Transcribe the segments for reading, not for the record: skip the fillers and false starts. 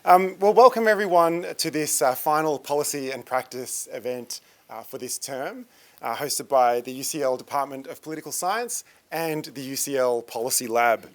Well, welcome everyone to this final policy and practice event for this term, hosted by the UCL Department of Political Science and the UCL Policy Lab.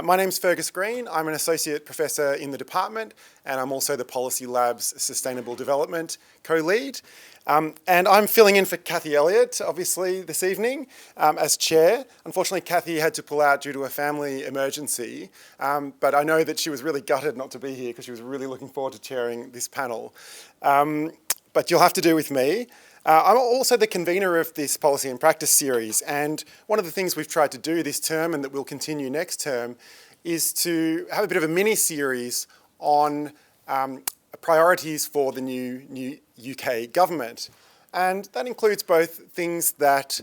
My name's Fergus Green. I'm an Associate Professor in the department, and I'm also the Policy Lab's Sustainable Development co-lead. And I'm filling in for Cathy Elliott, obviously, this evening as chair. Unfortunately, Cathy had to pull out due to a family emergency, but I know that she was really gutted not to be here because she was really looking forward to chairing this panel. But you'll have to do with me. I'm also the convener of this policy and practice series, and one of the things we've tried to do this term and that we'll continue next term is to have a bit of a mini-series on priorities for the new UK government. And that includes both things that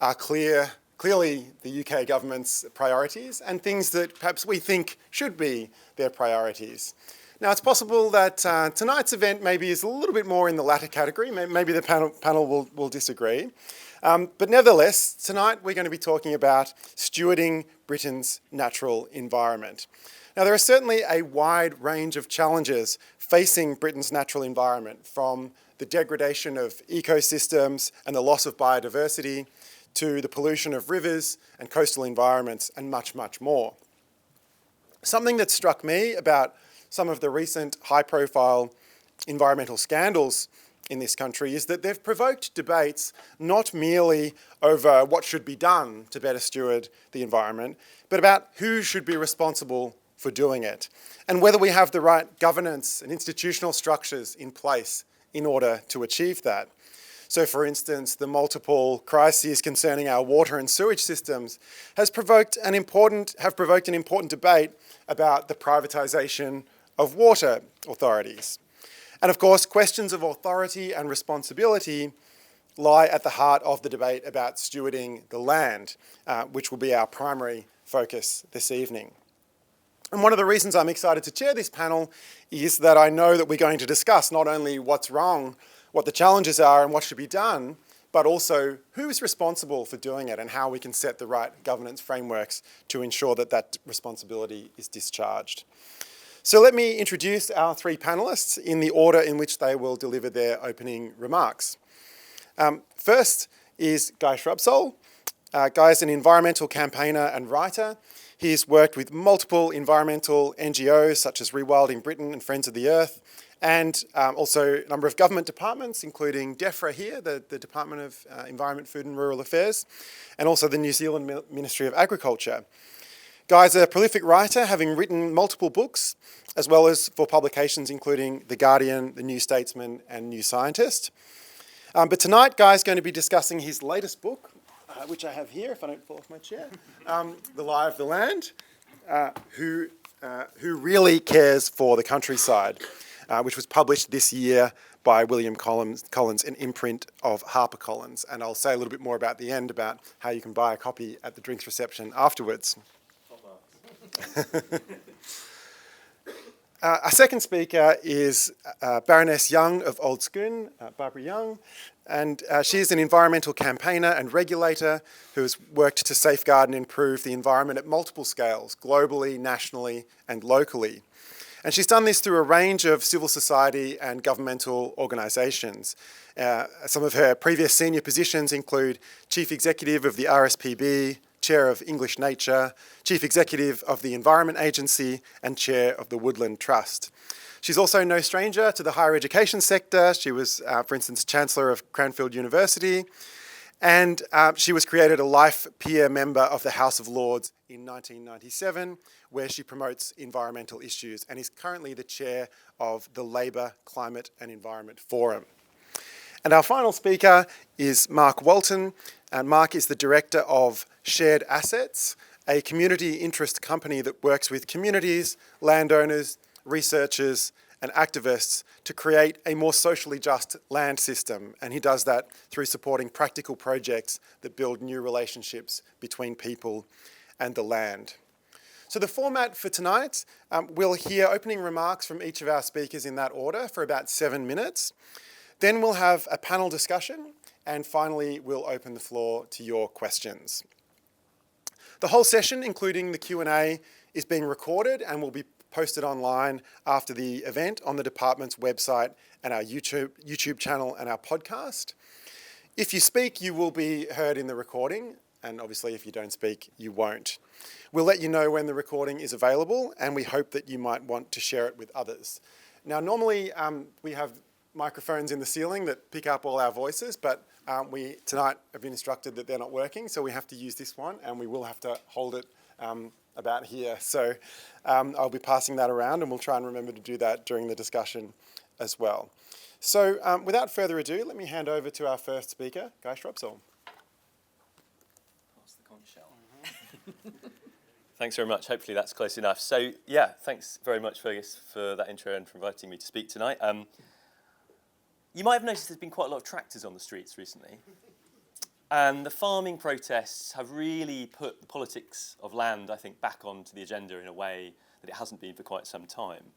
are clearly the UK government's priorities and things that perhaps we think should be their priorities. Now, it's possible that tonight's event maybe is a little bit more in the latter category. Maybe the panel will disagree. But nevertheless, tonight we're going to be talking about stewarding Britain's natural environment. Now, there are certainly a wide range of challenges facing Britain's natural environment, from the degradation of ecosystems and the loss of biodiversity to the pollution of rivers and coastal environments and much, much more. Something that struck me about some of the recent high-profile environmental scandals in this country is that they've provoked debates not merely over what should be done to better steward the environment, but about who should be responsible for doing it, and whether we have the right governance and institutional structures in place in order to achieve that. So, for instance, the multiple crises concerning our water and sewage systems have provoked an important debate about the privatisation of water authorities. And of course, questions of authority and responsibility lie at the heart of the debate about stewarding the land, which will be our primary focus this evening. And one of the reasons I'm excited to chair this panel is that I know that we're going to discuss not only what's wrong, what the challenges are and what should be done, but also who's responsible for doing it and how we can set the right governance frameworks to ensure that that responsibility is discharged. So let me introduce our three panellists in the order in which they will deliver their opening remarks. First is Guy Shrubsole. Guy is an environmental campaigner and writer. He's worked with multiple environmental NGOs such as Rewilding Britain and Friends of the Earth, and also a number of government departments, including DEFRA here, the Department of Environment, Food and Rural Affairs, and also the New Zealand Ministry of Agriculture. Guy's a prolific writer, having written multiple books, as well as for publications including The Guardian, The New Statesman and New Scientist. But tonight, Guy's going to be discussing his latest book, which I have here, if I don't fall off my chair, The Lie of the Land, Who Really Cares for the Countryside, which was published this year by William Collins, an imprint of HarperCollins. And I'll say a little bit more about the end about how you can buy a copy at the drinks reception afterwards. Our second speaker is Baroness Young of Old Scone, Barbara Young, and she is an environmental campaigner and regulator who has worked to safeguard and improve the environment at multiple scales, globally, nationally and locally. And she's done this through a range of civil society and governmental organisations. Some of her previous senior positions include Chief Executive of the RSPB, Chair of English Nature, Chief Executive of the Environment Agency, and Chair of the Woodland Trust. She's also no stranger to the higher education sector. She was, for instance, Chancellor of Cranfield University, and she was created a life peer member of the House of Lords in 1997, where she promotes environmental issues and is currently the chair of the Labour Climate and Environment Forum. And our final speaker is Mark Walton, and Mark is the director of Shared Assets, a community interest company that works with communities, landowners, researchers, and activists to create a more socially just land system. And he does that through supporting practical projects that build new relationships between people and the land. So the format for tonight, we'll hear opening remarks from each of our speakers in that order for about 7 minutes. Then we'll have a panel discussion, and finally we'll open the floor to your questions. The whole session, including the Q&A, is being recorded and will be posted online after the event on the department's website and our YouTube channel and our podcast. If you speak, you will be heard in the recording, and obviously if you don't speak, you won't. We'll let you know when the recording is available, and we hope that you might want to share it with others. Now, normally we have microphones in the ceiling that pick up all our voices, but we tonight have been instructed that they're not working, so we have to use this one, and we will have to hold it about here. So I'll be passing that around, and we'll try and remember to do that during the discussion as well. So without further ado, let me hand over to our first speaker, Guy Shrubsole. Pass the conch shell. Thanks very much. Hopefully that's close enough. So yeah, thanks very much, Fergus, for that intro and for inviting me to speak tonight. You might have noticed there's been quite a lot of tractors on the streets recently. And the farming protests have really put the politics of land, I think, back onto the agenda in a way that it hasn't been for quite some time.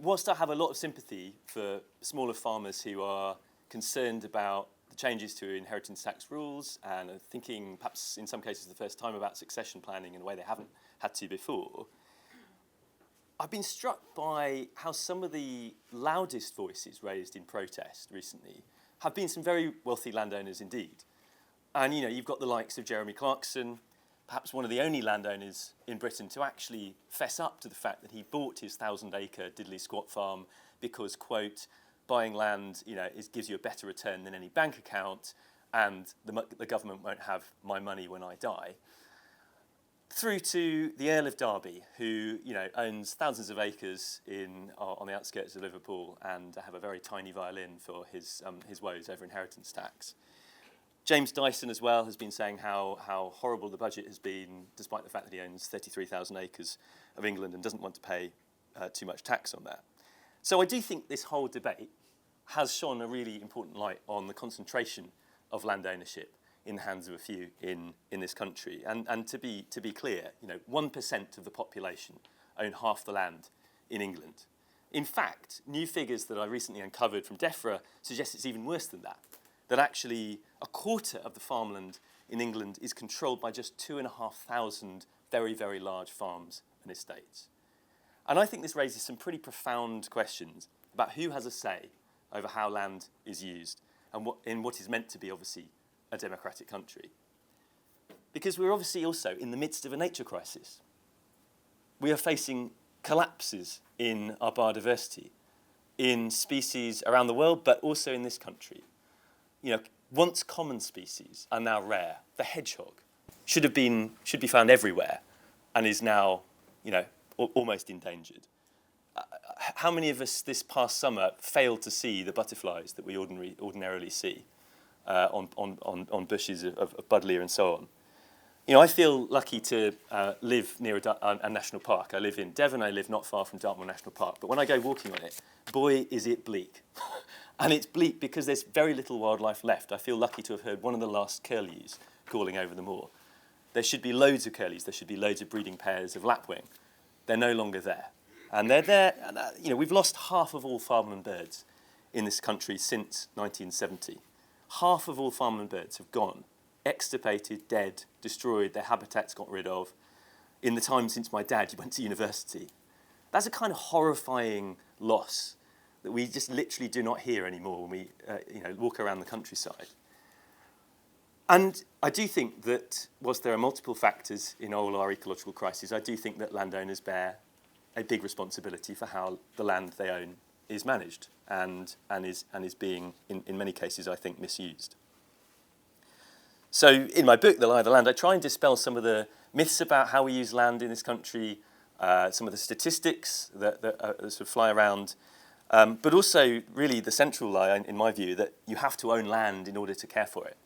Whilst I have a lot of sympathy for smaller farmers who are concerned about the changes to inheritance tax rules and are thinking, perhaps in some cases the first time, about succession planning in a way they haven't had to before, I've been struck by how some of the loudest voices raised in protest recently have been some very wealthy landowners indeed. And you've got the likes of Jeremy Clarkson, perhaps one of the only landowners in Britain to actually fess up to the fact that he bought his 1,000-acre diddly squat farm because, quote, buying land gives you a better return than any bank account, and the government won't have my money when I die. Through to the Earl of Derby, who owns thousands of acres on the outskirts of Liverpool and have a very tiny violin for his woes over inheritance tax. James Dyson as well has been saying how horrible the budget has been, despite the fact that he owns 33,000 acres of England and doesn't want to pay too much tax on that. So I do think this whole debate has shone a really important light on the concentration of land ownership in the hands of a few in this country. And to be clear, 1% of the population own half the land in England. In fact, new figures that I recently uncovered from DEFRA suggest it's even worse than that actually a quarter of the farmland in England is controlled by just 2,500 very, very large farms and estates. And I think this raises some pretty profound questions about who has a say over how land is used and what is meant to be, obviously, a democratic country. Because we're obviously also in the midst of a nature crisis. We are facing collapses in our biodiversity, in species around the world, but also in this country. Once common species are now rare. The hedgehog should be found everywhere and is now, almost endangered. How many of us this past summer failed to see the butterflies that we ordinarily see on bushes of buddleia and so on? I feel lucky to live near a national park. I live in Devon. I live not far from Dartmoor National Park. But when I go walking on it, boy, is it bleak. And it's bleak because there's very little wildlife left. I feel lucky to have heard one of the last curlews calling over the moor. There should be loads of curlews. There should be loads of breeding pairs of lapwing. They're no longer there. And they're there. And, we've lost half of all farmland birds in this country since 1970. Half of all farmland birds have gone, extirpated, dead, destroyed, their habitats got rid of, in the time since my dad went to university. That's a kind of horrifying loss that we just literally do not hear anymore when we walk around the countryside. And I do think that, whilst there are multiple factors in all our ecological crises, I do think that landowners bear a big responsibility for how the land they own is managed and is being, in many cases, I think, misused. So in my book, The Lie of the Land, I try and dispel some of the myths about how we use land in this country, some of the statistics that sort of fly around, but also really the central lie, in my view, that you have to own land in order to care for it.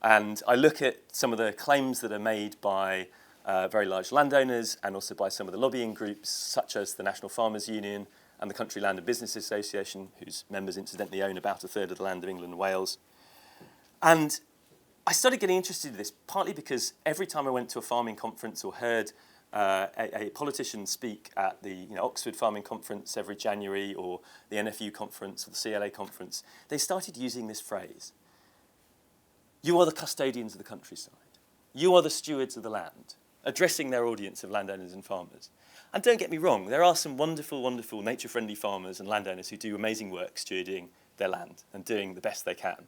And I look at some of the claims that are made by very large landowners and also by some of the lobbying groups, such as the National Farmers Union and the Country Land and Business Association, whose members incidentally own about a third of the land of England and Wales. And I started getting interested in this, partly because every time I went to a farming conference or heard a politician speak at the Oxford Farming Conference every January, or the NFU conference or the CLA conference, they started using this phrase. You are the custodians of the countryside. You are the stewards of the land. addressing their audience of landowners and farmers. And don't get me wrong, there are some wonderful, wonderful nature-friendly farmers and landowners who do amazing work stewarding their land and doing the best they can.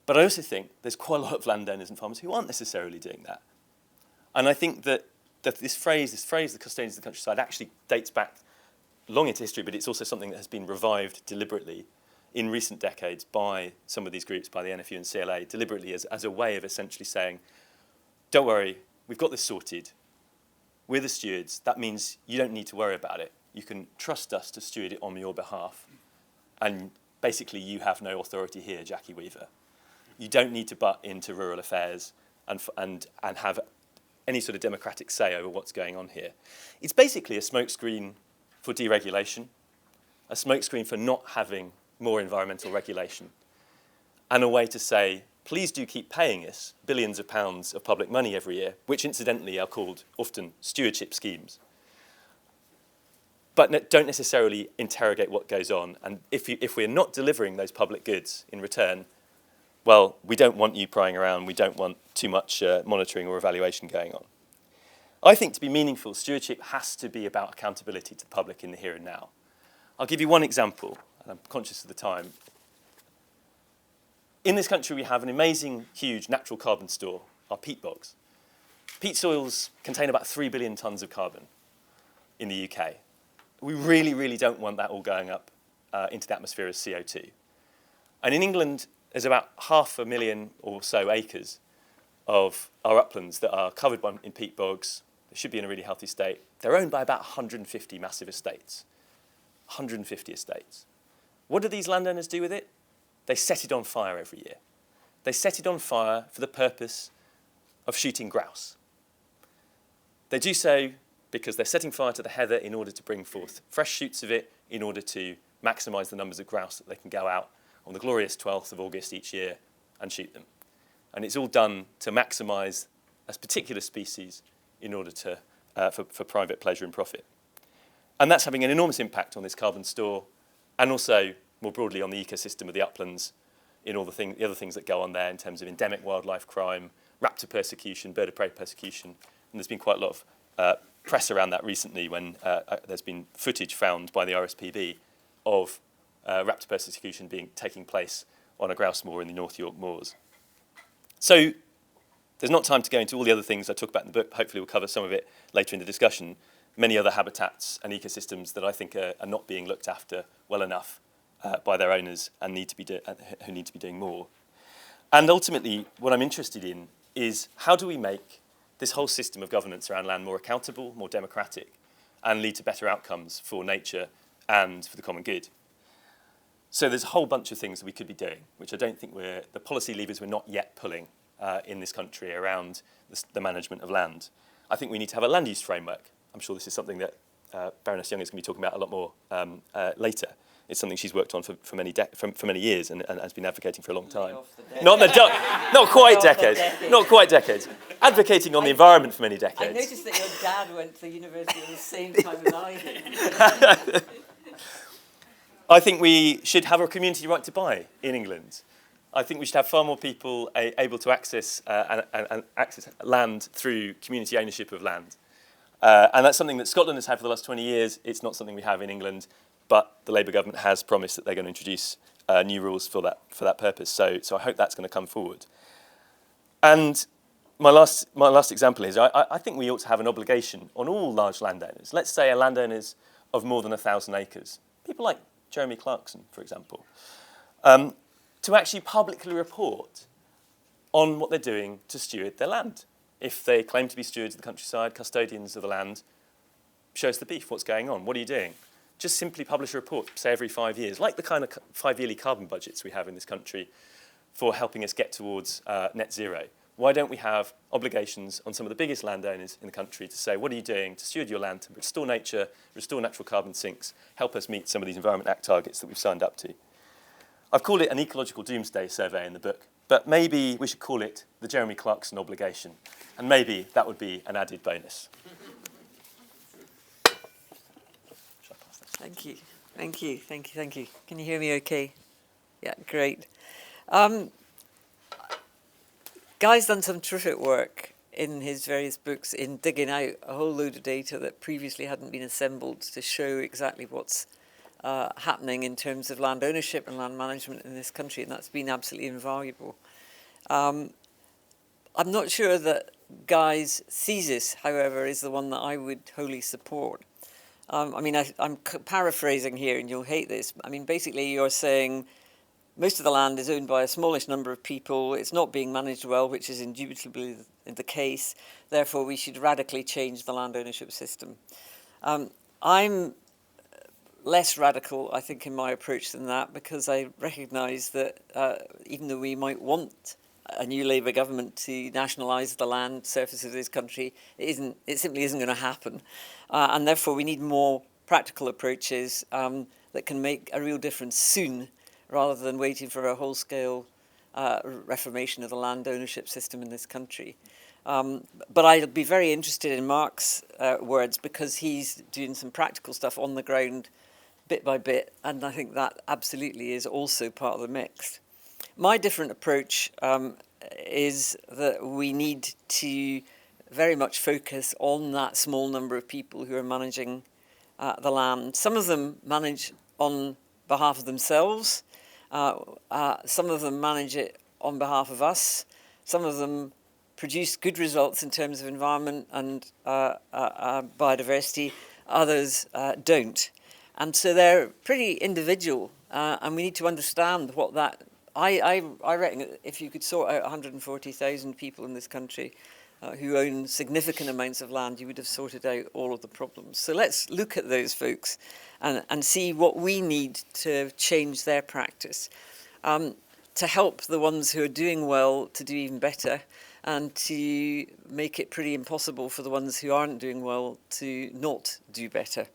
But I also think there's quite a lot of landowners and farmers who aren't necessarily doing that. And I think that this phrase, the custodians of the countryside, actually dates back long into history, but it's also something that has been revived deliberately in recent decades by some of these groups, by the NFU and CLA, deliberately as a way of essentially saying, don't worry, we've got this sorted. We're the stewards. That means you don't need to worry about it. You can trust us to steward it on your behalf. And basically, you have no authority here, Jackie Weaver. You don't need to butt into rural affairs and have any sort of democratic say over what's going on here. It's basically a smokescreen for deregulation, a smokescreen for not having more environmental regulation, and a way to say, please do keep paying us billions of pounds of public money every year, which incidentally are called often stewardship schemes, but don't necessarily interrogate what goes on. And if we're not delivering those public goods in return, well, we don't want you prying around. We don't want too much monitoring or evaluation going on. I think to be meaningful, stewardship has to be about accountability to the public in the here and now. I'll give you one example, and I'm conscious of the time. In this country, we have an amazing, huge natural carbon store, our peat bogs. Peat soils contain about 3 billion tonnes of carbon in the UK. We really, really don't want that all going up into the atmosphere as CO2. And in England, there's about 500,000 or so acres of our uplands that are covered in peat bogs. They should be in a really healthy state. They're owned by about 150 massive estates. 150 estates. What do these landowners do with it? They set it on fire every year. They set it on fire for the purpose of shooting grouse. They do so because they're setting fire to the heather in order to bring forth fresh shoots of it, in order to maximise the numbers of grouse that they can go out on the glorious 12th of August each year and shoot them. And it's all done to maximise a particular species in order to, for private pleasure and profit. And that's having an enormous impact on this carbon store, and also more broadly on the ecosystem of the uplands, in all the other things that go on there in terms of endemic wildlife crime, raptor persecution, bird of prey persecution. And there's been quite a lot of press around that recently when there's been footage found by the RSPB of raptor persecution taking place on a grouse moor in the North York Moors. So there's not time to go into all the other things I talk about in the book. Hopefully we'll cover some of it later in the discussion. Many other habitats and ecosystems that I think are not being looked after well enough by their owners and who need to be doing more. And ultimately, what I'm interested in is how do we make this whole system of governance around land more accountable, more democratic, and lead to better outcomes for nature and for the common good. So there's a whole bunch of things that we could be doing, which I don't think the policy levers we're not yet pulling in this country around the management of land. I think we need to have a land use framework. I'm sure this is something that Baroness Young is going to be talking about a lot more later. It's something she's worked on for many years and has been advocating for a long time. Not quite decades. Not quite decades. Advocating on the environment for many decades. I noticed that your dad went to university at the same time as I did. I think we should have a community right to buy in England. I think we should have far more people able to access land through community ownership of land. And that's something that Scotland has had for the last 20 years. It's not something we have in England, but the Labour government has promised that they're going to introduce new rules for that purpose. So I hope that's going to come forward. And my last example is I think we ought to have an obligation on all large landowners. Let's say landowners of more than 1,000 acres, people like Jeremy Clarkson, for example, to actually publicly report on what they're doing to steward their land. If they claim to be stewards of the countryside, custodians of the land, show us the beef, what's going on, what are you doing? Just simply publish a report, say every 5 years, like the kind of 5-yearly carbon budgets we have in this country for helping us get towards net zero. Why don't we have obligations on some of the biggest landowners in the country to say, what are you doing to steward your land, to restore nature, restore natural carbon sinks, help us meet some of these Environment Act targets that we've signed up to? I've called it an ecological doomsday survey in the book, but maybe we should call it the Jeremy Clarkson obligation, and maybe that would be an added bonus. Thank you. Thank you. Thank you. Thank you. Can you hear me okay? Yeah, great. Guy's done some terrific work in his various books in digging out a whole load of data that previously hadn't been assembled to show exactly what's happening in terms of land ownership and land management in this country, and that's been absolutely invaluable. I'm not sure that Guy's thesis, however, is the one that I would wholly support. I mean, I'm paraphrasing here, and you'll hate this. I mean, basically, you're saying most of the land is owned by a smallish number of people. It's not being managed well, which is indubitably the case. Therefore, we should radically change the land ownership system. I'm less radical, I think, in my approach than that, because I recognise that even though we might want a new Labour government to nationalise the land surface of this country, it simply isn't going to happen. And therefore, we need more practical approaches that can make a real difference soon, rather than waiting for a whole-scale reformation of the land ownership system in this country. But I'll be very interested in Mark's words, because he's doing some practical stuff on the ground bit by bit, and I think that absolutely is also part of the mix. My different approach is that we need to very much focus on that small number of people who are managing the land. Some of them manage on behalf of themselves. Some of them manage it on behalf of us. Some of them produce good results in terms of environment and biodiversity. Others don't. And so they're pretty individual, and we need to understand what that... I reckon that if you could sort out 140,000 people in this country who own significant amounts of land, you would have sorted out all of the problems. So let's look at those folks and see what we need to change their practice, to help the ones who are doing well to do even better, and to make it pretty impossible for the ones who aren't doing well to not do better.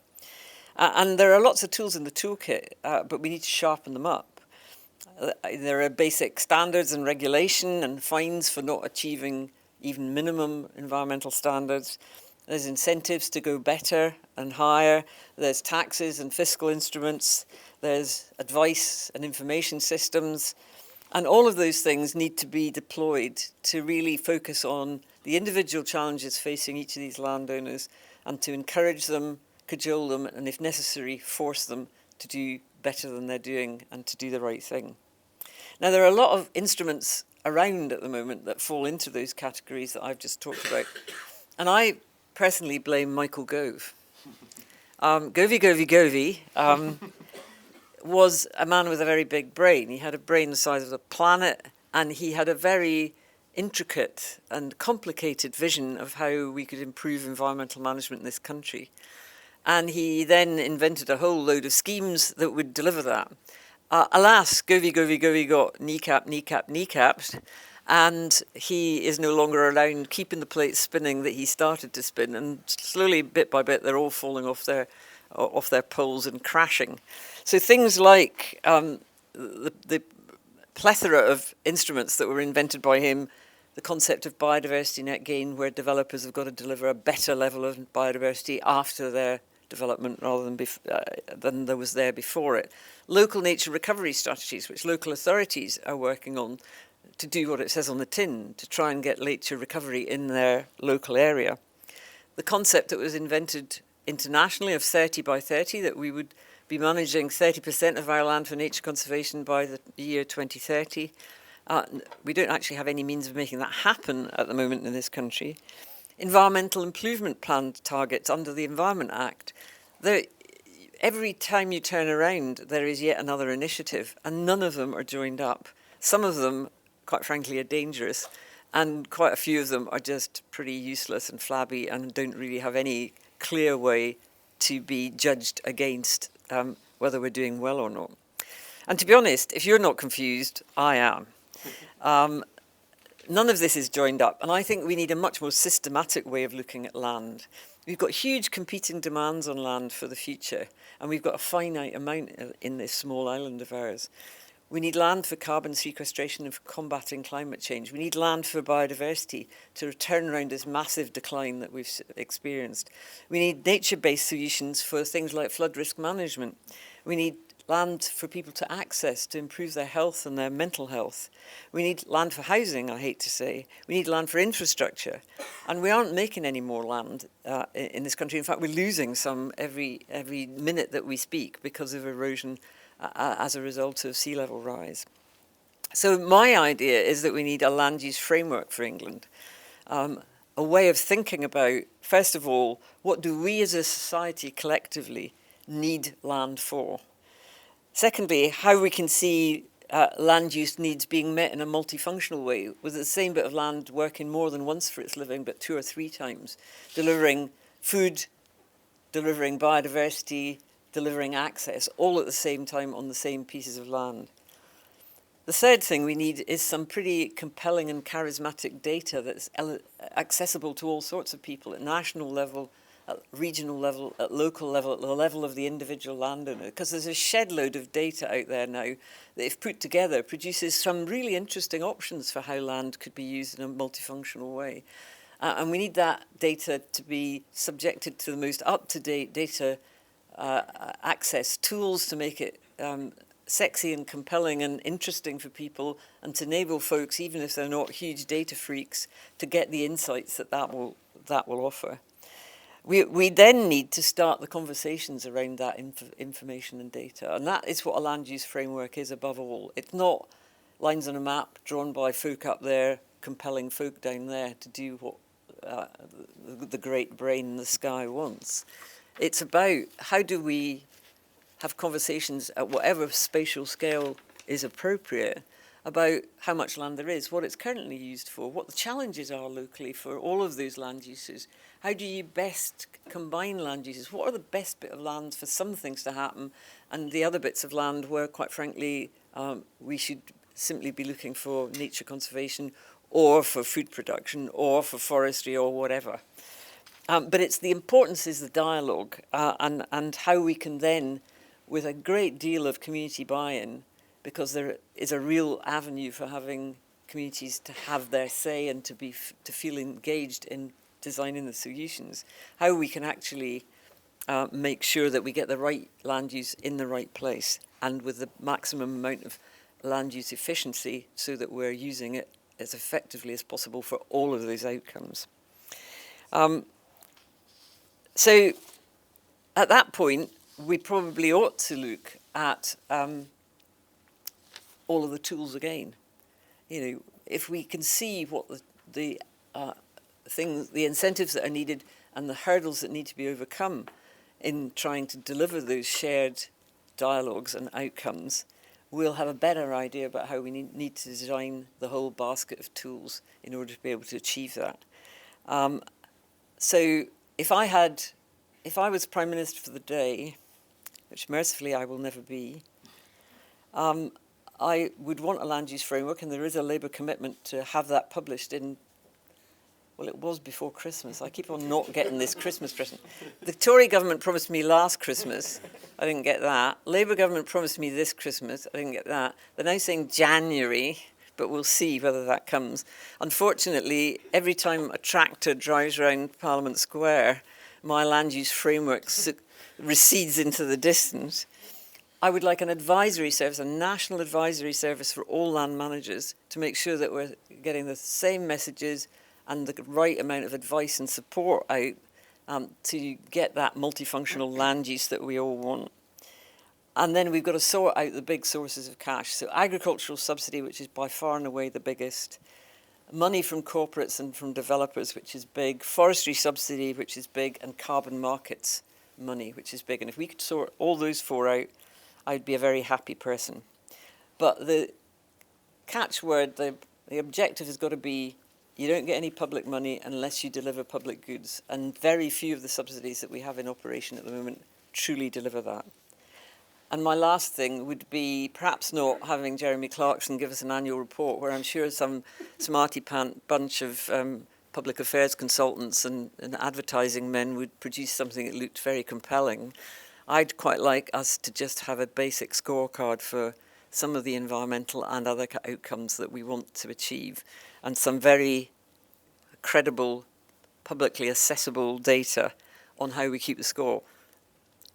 And there are lots of tools in the toolkit, but we need to sharpen them up. There are basic standards and regulation and fines for not achieving even minimum environmental standards. There's incentives to go better and higher. There's taxes and fiscal instruments. There's advice and information systems. And all of those things need to be deployed to really focus on the individual challenges facing each of these landowners, and to encourage them, cajole them, and if necessary, force them to do better than they're doing and to do the right thing. Now, there are a lot of instruments around at the moment that fall into those categories that I've just talked about. And I personally blame Michael Gove. Govey was a man with a very big brain. He had a brain the size of the planet, and he had a very intricate and complicated vision of how we could improve environmental management in this country. And he then invented a whole load of schemes that would deliver that. Alas, Govey got kneecapped, and he is no longer around keeping the plates spinning that he started to spin, and slowly, bit by bit, they're all falling off their poles and crashing. So things like the plethora of instruments that were invented by him, the concept of biodiversity net gain, where developers have got to deliver a better level of biodiversity after their development rather than there was there before it. Local nature recovery strategies, which local authorities are working on to do what it says on the tin, to try and get nature recovery in their local area. The concept that was invented internationally of 30 by 30, that we would be managing 30% of our land for nature conservation by the year 2030. We don't actually have any means of making that happen at the moment in this country. Environmental improvement plan targets under the Environment Act. Every time you turn around, there is yet another initiative, and none of them are joined up. Some of them, quite frankly, are dangerous, and quite a few of them are just pretty useless and flabby and don't really have any clear way to be judged against whether we're doing well or not. And to be honest, if you're not confused, I am. None of this is joined up, and I think we need a much more systematic way of looking at land. We've got huge competing demands on land for the future, and we've got a finite amount in this small island of ours. We need land for carbon sequestration and for combating climate change. We need land for biodiversity to turn around this massive decline that we've experienced. We need nature-based solutions for things like flood risk management. We need land for people to access to improve their health and their mental health. We need land for housing, I hate to say. We need land for infrastructure. And we aren't making any more land in this country. In fact, we're losing some every minute that we speak because of erosion as a result of sea level rise. So my idea is that we need a land use framework for England. A way of thinking about, first of all, what do we as a society collectively need land for? Secondly, how we can see land use needs being met in a multifunctional way, with the same bit of land working more than once for its living, but 2 or 3 times, delivering food, delivering biodiversity, delivering access, all at the same time on the same pieces of land. The third thing we need is some pretty compelling and charismatic data that's accessible to all sorts of people at national level, at regional level, at local level, at the level of the individual landowner. Because there's a shed load of data out there now that, if put together, produces some really interesting options for how land could be used in a multifunctional way. And we need that data to be subjected to the most up-to-date data access tools to make it sexy and compelling and interesting for people, and to enable folks, even if they're not huge data freaks, to get the insights that will offer. We then need to start the conversations around that information and data, and that is what a land use framework is above all. It's not lines on a map drawn by folk up there, compelling folk down there to do what the great brain in the sky wants. It's about how do we have conversations at whatever spatial scale is appropriate about how much land there is, what it's currently used for, what the challenges are locally for all of those land uses. How do you best combine land uses? What are the best bit of land for some things to happen, and the other bits of land where, quite frankly, we should simply be looking for nature conservation or for food production or for forestry or whatever. But it's the importance is the dialogue and how we can then, with a great deal of community buy-in, because there is a real avenue for having communities to have their say and to feel engaged in designing the solutions, how we can actually make sure that we get the right land use in the right place and with the maximum amount of land use efficiency, so that we're using it as effectively as possible for all of those outcomes. So at that point, we probably ought to look at all of the tools again. You know, if we can see what the things, the incentives that are needed and the hurdles that need to be overcome in trying to deliver those shared dialogues and outcomes, we'll have a better idea about how we need to design the whole basket of tools in order to be able to achieve that. So if I was Prime Minister for the day, which mercifully I will never be, I would want a land use framework, and there is a Labour commitment to have that published in, well, it was before Christmas. I keep on not getting this Christmas present. The Tory government promised me last Christmas. I didn't get that. Labour government promised me this Christmas. I didn't get that. They're now saying January, but we'll see whether that comes. Unfortunately, every time a tractor drives around Parliament Square, my land use framework recedes into the distance. I would like an advisory service, a national advisory service for all land managers, to make sure that we're getting the same messages and the right amount of advice and support out to get that multifunctional land use that we all want. And then we've got to sort out the big sources of cash. So agricultural subsidy, which is by far and away the biggest, money from corporates and from developers, which is big, forestry subsidy, which is big, and carbon markets money, which is big. And if we could sort all those 4 out, I'd be a very happy person. But the catchword, the objective has got to be, you don't get any public money unless you deliver public goods. And very few of the subsidies that we have in operation at the moment truly deliver that. And my last thing would be perhaps not having Jeremy Clarkson give us an annual report, where I'm sure some smarty pant bunch of public affairs consultants and advertising men would produce something that looked very compelling. I'd quite like us to just have a basic scorecard for some of the environmental and other outcomes that we want to achieve, and some very credible, publicly accessible data on how we keep the score.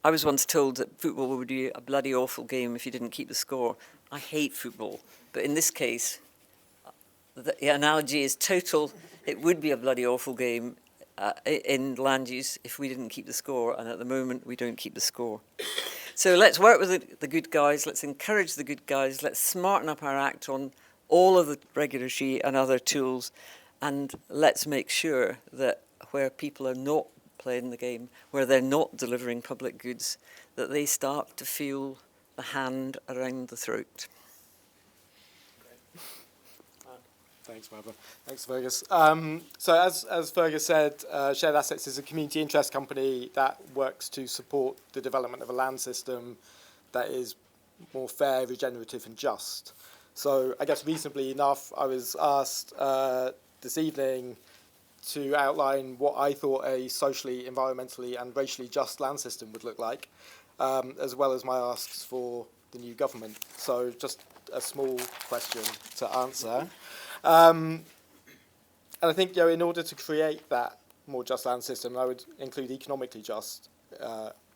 I was once told that football would be a bloody awful game if you didn't keep the score. I hate football, but in this case, the analogy is total. It would be a bloody awful game in land use if we didn't keep the score, and at the moment we don't keep the score. So let's work with the good guys, let's encourage the good guys, let's smarten up our act on all of the regulatory and other tools, and let's make sure that where people are not playing the game, where they're not delivering public goods, that they start to feel the hand around the throat. Thanks, Barbara. Thanks, Fergus. So as Fergus said, Shared Assets is a community interest company that works to support the development of a land system that is more fair, regenerative and just. So I guess reasonably enough, I was asked this evening to outline what I thought a socially, environmentally and racially just land system would look like, as well as my asks for the new government. So just a small question to answer. And I think, in order to create that more just land system, I would include economically just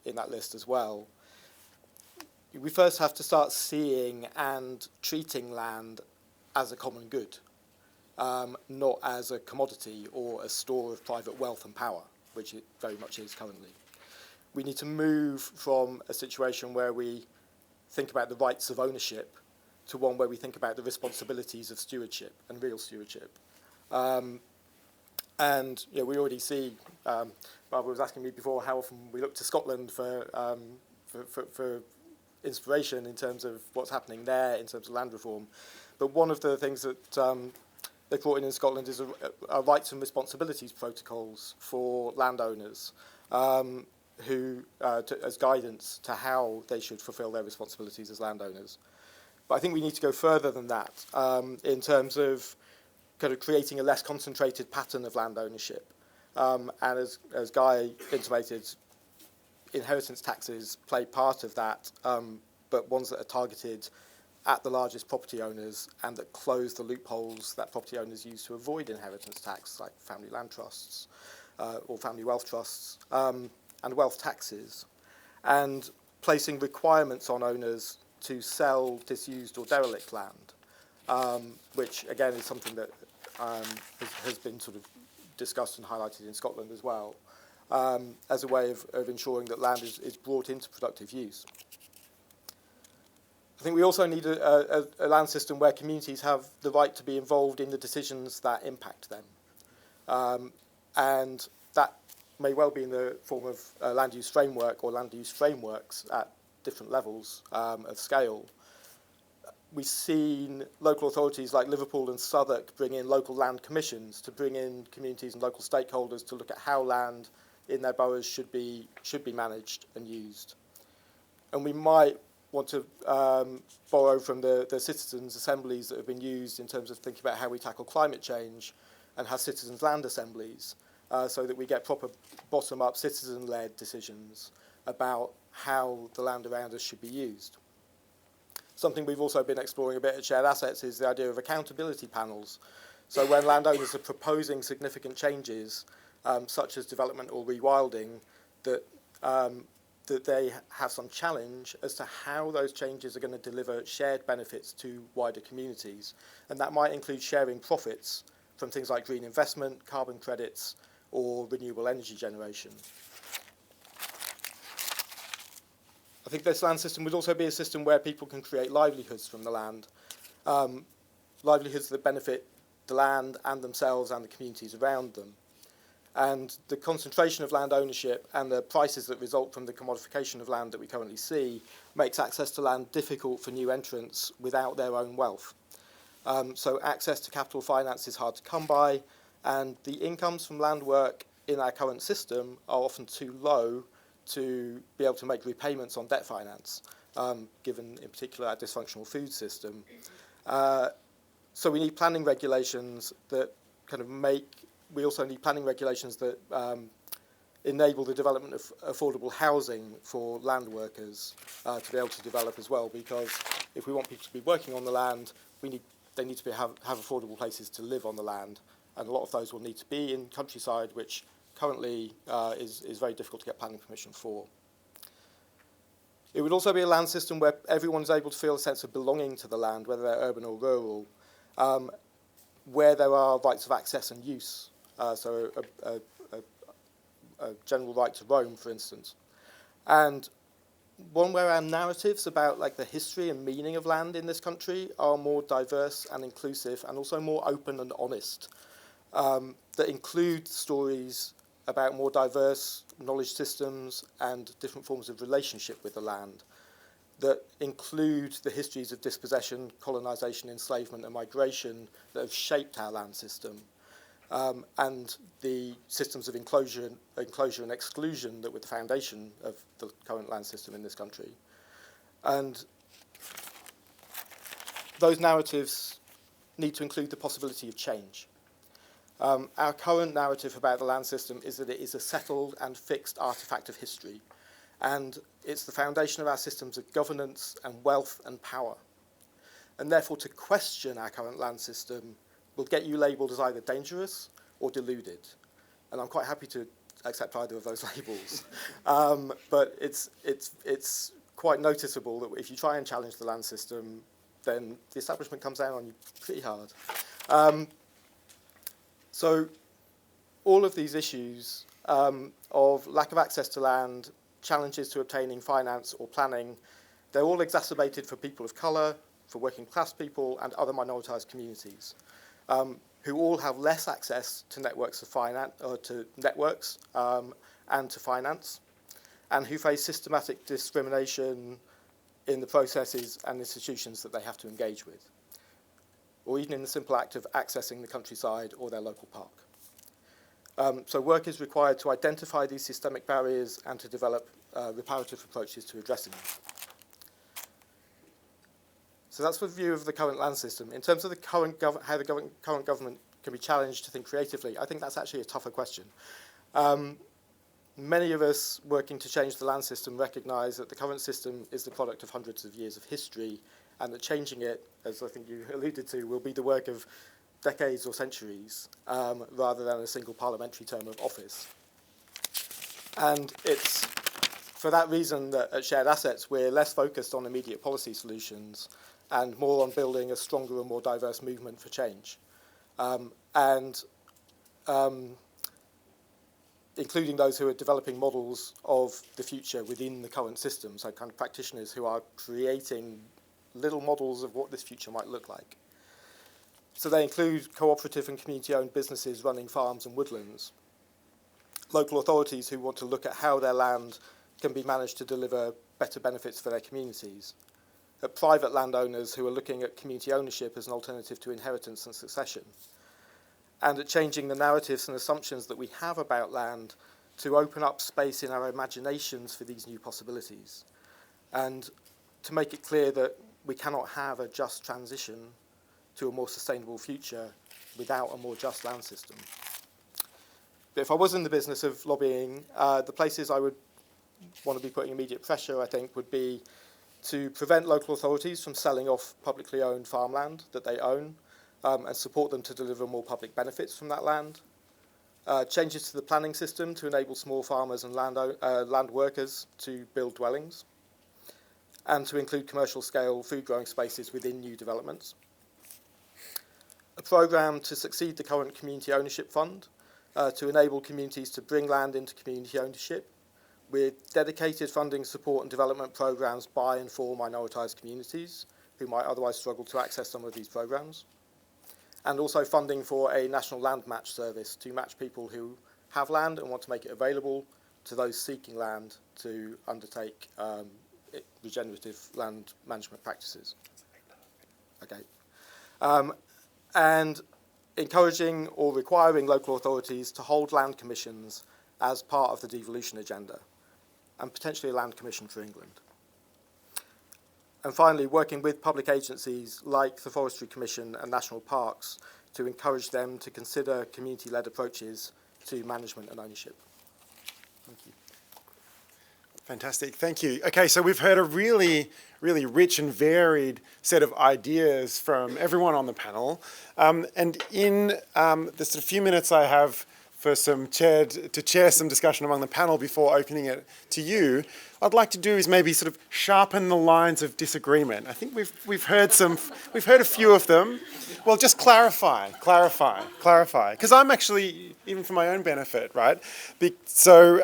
in that list as well. We first have to start seeing and treating land as a common good, not as a commodity or a store of private wealth and power, which it very much is currently. We need to move from a situation where we think about the rights of ownership to one where we think about the responsibilities of stewardship and real stewardship. And we already see, Barbara was asking me before how often we look to Scotland for inspiration in terms of what's happening there in terms of land reform. But one of the things that they brought in Scotland is a rights and responsibilities protocols for landowners who as guidance to how they should fulfil their responsibilities as landowners. But I think we need to go further than that in terms of kind of creating a less concentrated pattern of land ownership. And as Guy intimated, inheritance taxes play part of that, but ones that are targeted at the largest property owners and that close the loopholes that property owners use to avoid inheritance tax, like family land trusts or family wealth trusts, and wealth taxes, and placing requirements on owners to sell disused or derelict land, which again is something that has been sort of discussed and highlighted in Scotland as well, as a way of ensuring that land is brought into productive use. I think we also need a land system where communities have the right to be involved in the decisions that impact them. And that may well be in the form of a land use framework or land use frameworks at different levels of scale. We've seen local authorities like Liverpool and Southwark bring in local land commissions to bring in communities and local stakeholders to look at how land in their boroughs should be managed and used. And we might want to borrow from the citizens' assemblies that have been used in terms of thinking about how we tackle climate change and have citizens' land assemblies so that we get proper bottom-up citizen-led decisions about how the land around us should be used. Something we've also been exploring a bit at Shared Assets is the idea of accountability panels. So when landowners are proposing significant changes, such as development or rewilding, that they have some challenge as to how those changes are going to deliver shared benefits to wider communities. And that might include sharing profits from things like green investment, carbon credits, or renewable energy generation. I think this land system would also be a system where people can create livelihoods from the land, livelihoods that benefit the land and themselves and the communities around them. And the concentration of land ownership and the prices that result from the commodification of land that we currently see makes access to land difficult for new entrants without their own wealth. So access to capital finance is hard to come by, and the incomes from land work in our current system are often too low to be able to make repayments on debt finance, given in particular our dysfunctional food system. So we need planning regulations that kind of we also need planning regulations that enable the development of affordable housing for land workers to be able to develop as well, because if we want people to be working on the land, they need to have affordable places to live on the land, and a lot of those will need to be in countryside, which currently is very difficult to get planning permission for. It would also be a land system where everyone's able to feel a sense of belonging to the land, whether they're urban or rural, where there are rights of access and use, so a general right to roam, for instance. And one where our narratives about like the history and meaning of land in this country are more diverse and inclusive and also more open and honest, that include stories about more diverse knowledge systems and different forms of relationship with the land, that include the histories of dispossession, colonisation, enslavement and migration that have shaped our land system, and the systems of enclosure and exclusion that were the foundation of the current land system in this country. And those narratives need to include the possibility of change. Our current narrative about the land system is that it is a settled and fixed artefact of history, and it's the foundation of our systems of governance and wealth and power. And therefore, to question our current land system will get you labelled as either dangerous or deluded. And I'm quite happy to accept either of those labels. But it's quite noticeable that if you try and challenge the land system, then the establishment comes down on you pretty hard. So all of these issues of lack of access to land, challenges to obtaining finance or planning, they're all exacerbated for people of colour, for working class people and other minoritised communities, who all have less access to networks of finance, or to networks and to finance, and who face systematic discrimination in the processes and institutions that they have to engage with, or even in the simple act of accessing the countryside or their local park. So work is required to identify these systemic barriers and to develop reparative approaches to addressing them. So that's the view of the current land system. In terms of the how the current government can be challenged to think creatively, I think that's actually a tougher question. Many of us working to change the land system recognise that the current system is the product of hundreds of years of history, and that changing it, as I think you alluded to, will be the work of decades or centuries, rather than a single parliamentary term of office. And it's for that reason that at Shared Assets we're less focused on immediate policy solutions and more on building a stronger and more diverse movement for change. Including those who are developing models of the future within the current system, so kind of practitioners who are creating little models of what this future might look like. So they include cooperative and community-owned businesses running farms and woodlands, local authorities who want to look at how their land can be managed to deliver better benefits for their communities, at private landowners who are looking at community ownership as an alternative to inheritance and succession, and at changing the narratives and assumptions that we have about land to open up space in our imaginations for these new possibilities, and to make it clear that we cannot have a just transition to a more sustainable future without a more just land system. But if I was in the business of lobbying, the places I would want to be putting immediate pressure, I think, would be to prevent local authorities from selling off publicly owned farmland that they own, and support them to deliver more public benefits from that land. Changes to the planning system to enable small farmers and land workers to build dwellings, and to include commercial scale food growing spaces within new developments. A programme to succeed the current community ownership fund to enable communities to bring land into community ownership with dedicated funding, support and development programmes by and for minoritised communities who might otherwise struggle to access some of these programmes. And also funding for a national land match service to match people who have land and want to make it available to those seeking land to undertake regenerative land management practices. Okay. And encouraging or requiring local authorities to hold land commissions as part of the devolution agenda, and potentially a land commission for England. And finally, working with public agencies like the Forestry Commission and national parks to encourage them to consider community-led approaches to management and ownership. Thank you. Fantastic, thank you. Okay, so we've heard a really rich and varied set of ideas from everyone on the panel. And in the sort of few minutes I have to chair some discussion among the panel before opening it to you, what I'd like to do is maybe sort of sharpen the lines of disagreement. I think we've heard a few of them. Well, just clarify, because I'm actually, even for my own benefit, right? So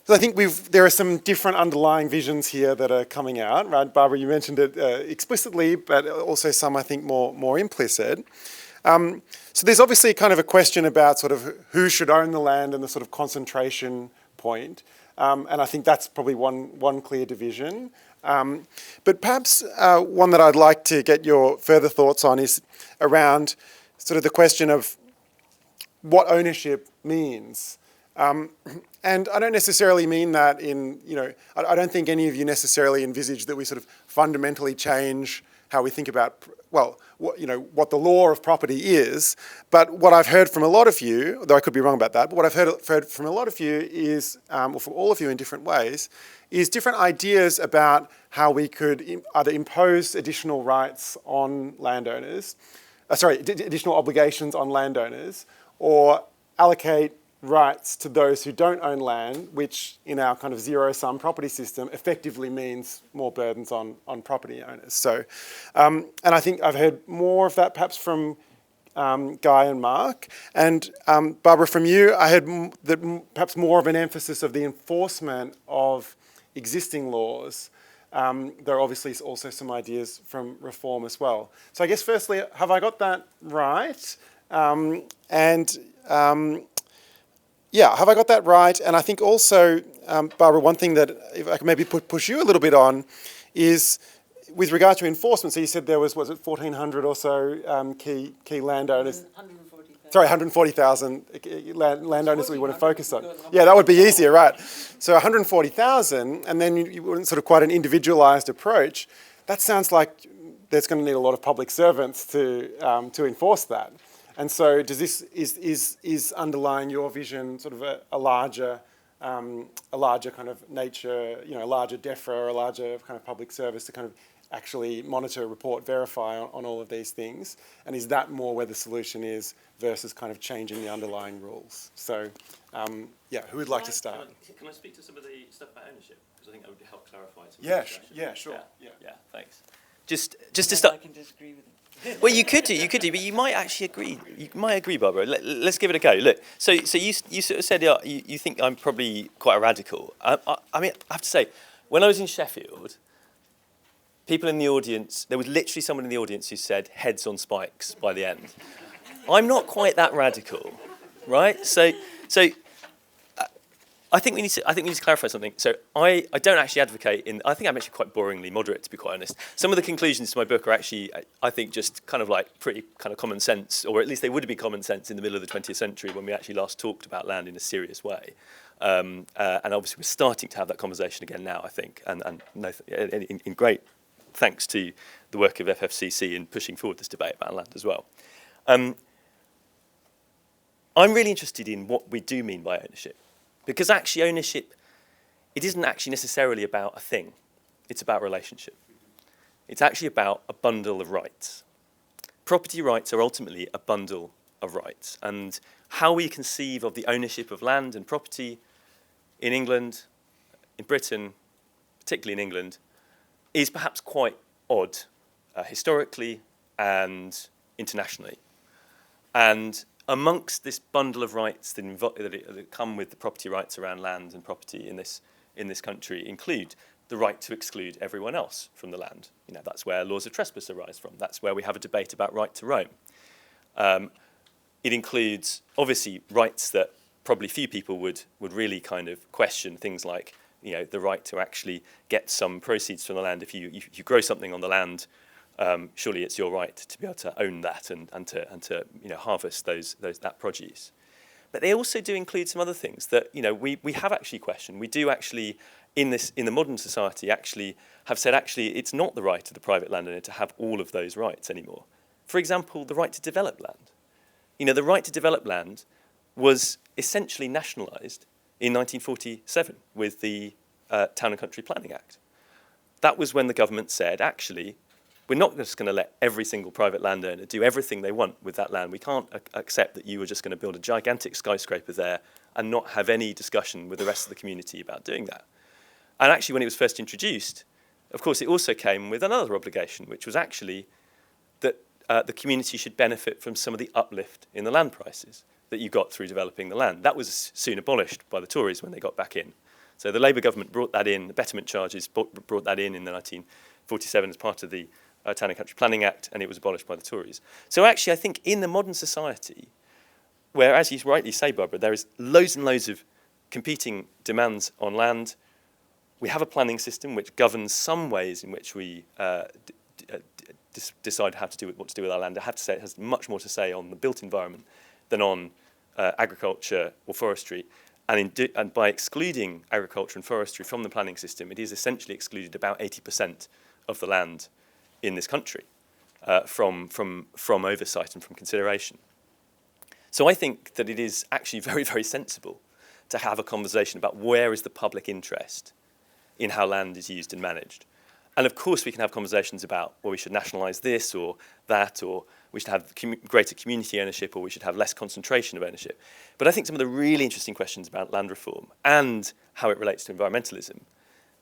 I think there are some different underlying visions here that are coming out, right? Barbara, you mentioned it explicitly, but also some, I think, more implicit. So there's obviously kind of a question about sort of who should own the land and the sort of concentration point. And I think that's probably one clear division. But perhaps one that I'd like to get your further thoughts on is around sort of the question of what ownership means. And I don't necessarily mean that I don't think any of you necessarily envisage that we sort of fundamentally change how we think about, well, what the law of property is. But what I've heard from a lot of you, though I could be wrong about that, but what I've heard from a lot of you is, or from all of you in different ways, is different ideas about how we could either impose additional rights on landowners, additional obligations on landowners, or allocate rights to those who don't own land, which in our kind of zero-sum property system effectively means more burdens on property owners. So, and I think I've heard more of that perhaps from Guy and Mark. And Barbara, from you, I heard perhaps more of an emphasis of the enforcement of existing laws. There are obviously also some ideas from reform as well. So I guess firstly, have I got that right? Yeah, have I got that right? And I think also, Barbara, one thing that if I can maybe push you a little bit on is with regard to enforcement. So you said there was it 1,400 or so key landowners? 140,000. Sorry, 140,000 landowners that we want to focus on. Yeah, that would be easier, right? So 140,000, and then you want sort of quite an individualised approach. That sounds like there's going to need a lot of public servants to enforce that. And so is underlying your vision sort of a larger kind of nature, a larger DEFRA or a larger kind of public service to kind of actually monitor, report, verify on all of these things? And is that more where the solution is versus kind of changing the underlying rules? So, yeah, who would like to start? Can I speak to some of the stuff about ownership? Because I think that would help clarify some Yeah, sure. Yeah, thanks. Just to start. I can disagree with him. Well, you could do, but you might actually agree. You might agree, Barbara. Let's give it a go. Look, so you sort of said you think I'm probably quite a radical. I mean, I have to say, when I was in Sheffield, people in the audience, there was literally someone in the audience who said heads on spikes by the end. I'm not quite that radical, right? So I think we need to clarify something. So I don't actually advocate I think I'm actually quite boringly moderate, to be quite honest. Some of the conclusions to my book are actually, I think, just kind of like pretty kind of common sense, or at least they would have been common sense in the middle of the 20th century when we actually last talked about land in a serious way. And obviously we're starting to have that conversation again now, I think, and in great thanks to the work of FFCC in pushing forward this debate about land as well. I'm really interested in what we do mean by ownership. Because actually ownership, it isn't actually necessarily about a thing. It's about relationship. It's actually about a bundle of rights. Property rights are ultimately a bundle of rights. And how we conceive of the ownership of land and property in England, in Britain, particularly in England, is perhaps quite odd, historically and internationally. And amongst this bundle of rights that come with the property rights around land and property in this country include the right to exclude everyone else from the land. That's where laws of trespass arise from. That's where we have a debate about right to roam. It includes, obviously, rights that probably few people would really kind of question, things like the right to actually get some proceeds from the land. If you grow something on the land, surely it's your right to be able to own that and to harvest that produce. But they also do include some other things that we have actually questioned. We do actually in the modern society actually have said actually it's not the right of the private landowner to have all of those rights anymore. For example, the right to develop land. The right to develop land was essentially nationalised in 1947 with the Town and Country Planning Act. That was when the government said actually, we're not just going to let every single private landowner do everything they want with that land. We can't accept that you are just going to build a gigantic skyscraper there and not have any discussion with the rest of the community about doing that. And actually, when it was first introduced, of course, it also came with another obligation, which was actually that the community should benefit from some of the uplift in the land prices that you got through developing the land. That was soon abolished by the Tories when they got back in. So the Labour government brought that in, the betterment charges brought that in the 1947 as part of the Town and Country Planning Act, and it was abolished by the Tories. So actually, I think in the modern society, where, as you rightly say, Barbara, there is loads and loads of competing demands on land, we have a planning system which governs some ways in which we decide what to do with our land. I have to say it has much more to say on the built environment than on agriculture or forestry. And by excluding agriculture and forestry from the planning system, it is essentially excluded about 80% of the land in this country from oversight and from consideration. So I think that it is actually very, very sensible to have a conversation about where is the public interest in how land is used and managed. And of course, we can have conversations about, well, we should nationalise this or that, or we should have greater community ownership, or we should have less concentration of ownership. But I think some of the really interesting questions about land reform and how it relates to environmentalism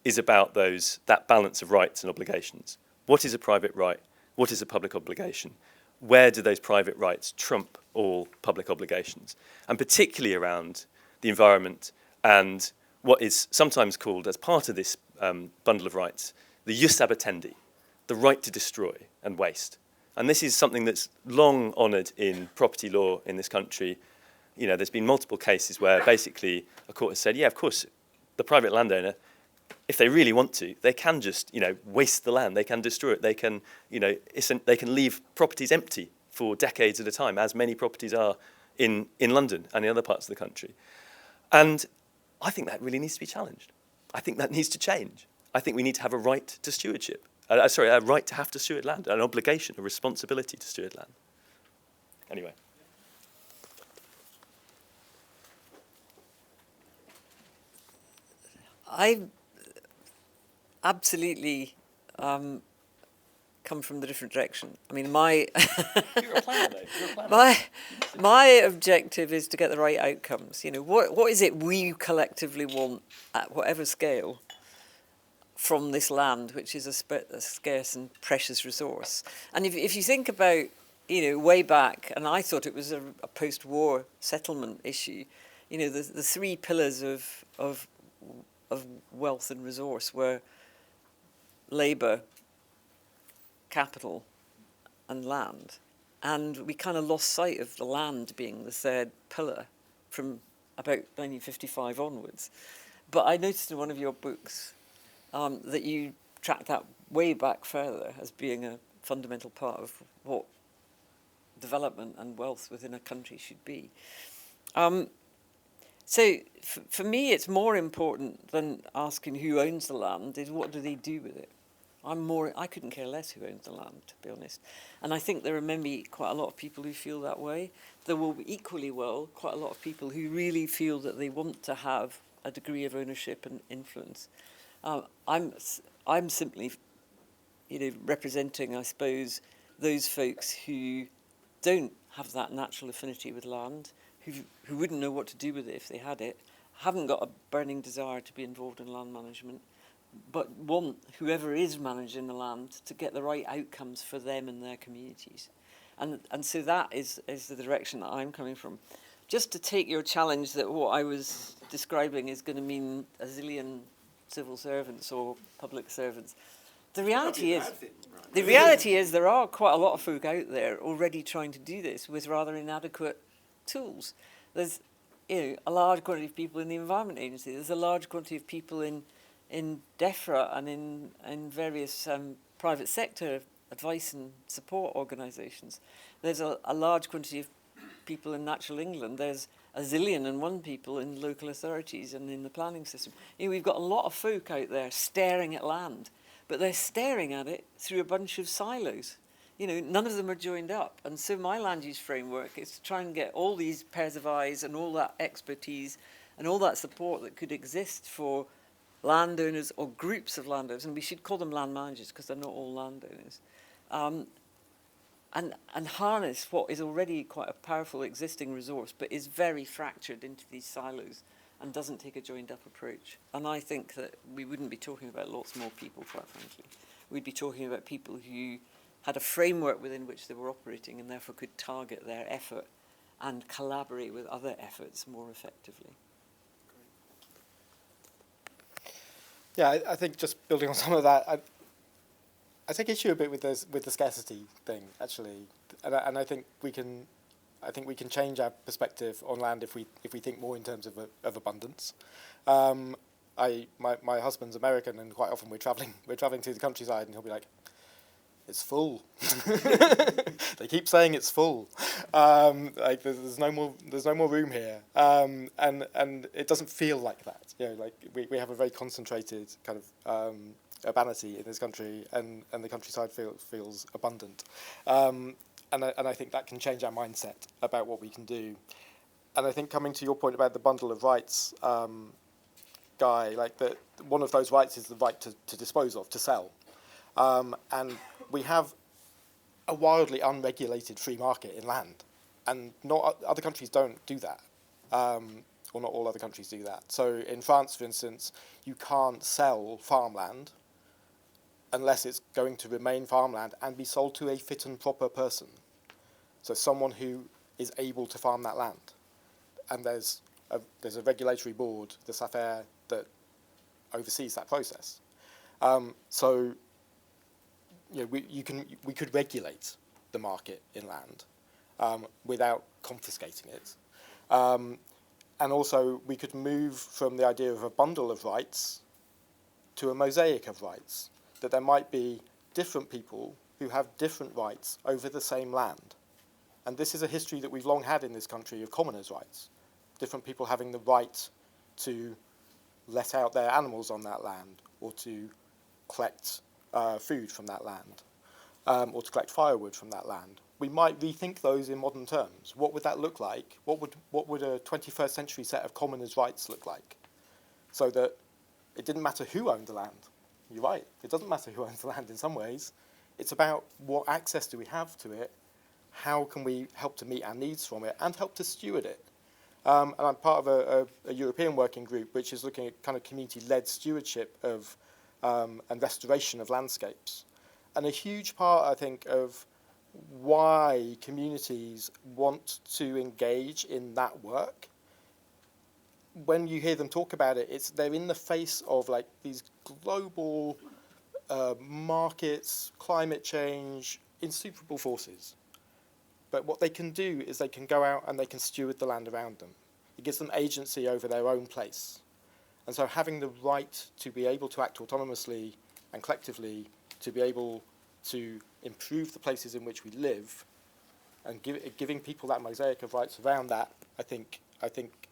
is about that balance of rights and obligations. What is a private right? What is a public obligation? Where do those private rights trump all public obligations? And particularly around the environment and what is sometimes called, as part of this bundle of rights, the jus abatendi, the right to destroy and waste. And this is something that's long honoured in property law in this country. You know, there's been multiple cases where basically a court has said, yeah, of course, the private landowner, if they really want to, they can just, waste the land. They can destroy it. They can, they can leave properties empty for decades at a time, as many properties are in London and in other parts of the country. And I think that really needs to be challenged. I think that needs to change. I think we need to have a right to stewardship. A right to have to steward land, an obligation, a responsibility to steward land. Anyway. I absolutely come from the different direction. I mean, You're a planner, though. You're a planner. my objective is to get the right outcomes. What is it we collectively want at whatever scale from this land, which is a scarce and precious resource. And if you think about, way back, and I thought it was a post-war settlement issue, the three pillars of wealth and resource were labour, capital, and land. And we kind of lost sight of the land being the third pillar from about 1955 onwards. But I noticed in one of your books that you track that way back further as being a fundamental part of what development and wealth within a country should be. So for me, it's more important than asking who owns the land is what do they do with it. I couldn't care less who owns the land, to be honest. And I think there are maybe quite a lot of people who feel that way. There will be equally well quite a lot of people who really feel that they want to have a degree of ownership and influence. I'm simply, representing, I suppose, those folks who don't have that natural affinity with land, who wouldn't know what to do with it if they had it, haven't got a burning desire to be involved in land management, but want whoever is managing the land to get the right outcomes for them and their communities. And so that is the direction that I'm coming from. Just to take your challenge that what I was describing is going to mean a zillion civil servants or public servants. The reality is there are quite a lot of folk out there already trying to do this with rather inadequate tools. There's a large quantity of people in the Environment Agency. There's a large quantity of people in DEFRA and in various private sector advice and support organisations. There's a large quantity of people in Natural England. There's a zillion and one people in local authorities and in the planning system. We've got a lot of folk out there staring at land, but they're staring at it through a bunch of silos. None of them are joined up. And so my land use framework is to try and get all these pairs of eyes and all that expertise and all that support that could exist for landowners or groups of landowners, and we should call them land managers because they're not all landowners, and harness what is already quite a powerful existing resource, but is very fractured into these silos and doesn't take a joined-up approach. And I think that we wouldn't be talking about lots more people, quite frankly. We'd be talking about people who had a framework within which they were operating and therefore could target their effort and collaborate with other efforts more effectively. Yeah, I think just building on some of that, I take issue a bit with the scarcity thing, actually, and I think we can change our perspective on land if we think more in terms of abundance. My husband's American, and quite often we're traveling through the countryside, and he'll be like, "It's full." They keep saying it's full. Like there's no more room here, and it doesn't feel like that. You know, like we have a very concentrated kind of urbanity in this country, and the countryside feels abundant. And I think that can change our mindset about what we can do. And I think coming to your point about the bundle of rights, Guy, like one of those rights is the right to dispose of, to sell. And we have a wildly unregulated free market in land. And other countries don't do that. Or not all other countries do that. So in France, for instance, you can't sell farmland unless it's going to remain farmland and be sold to a fit and proper person. So someone who is able to farm that land. And there's a regulatory board, the SAFER, that oversees that process. So you know, we could regulate the market in land without confiscating it. And also we could move from the idea of a bundle of rights to a mosaic of rights, that there might be different people who have different rights over the same land. And this is a history that we've long had in this country of commoners' rights. Different people having the right to let out their animals on that land, or to collect food from that land, or to collect firewood from that land. We might rethink those in modern terms. What would that look like? What would a 21st century set of commoners' rights look like? So that it didn't matter who owned the land. You're right, it doesn't matter who owns the land in some ways. It's about what access do we have to it, how can we help to meet our needs from it, and help to steward it. And I'm part of a European working group which is looking at kind of community-led stewardship of and restoration of landscapes. And a huge part, I think, of why communities want to engage in that work, when you hear them talk about it, they're in the face of like these global markets, climate change, insuperable forces. But what they can do is they can go out and they can steward the land around them. It gives them agency over their own place. And so having the right to be able to act autonomously and collectively, to be able to improve the places in which we live, and giving people that mosaic of rights around that, I think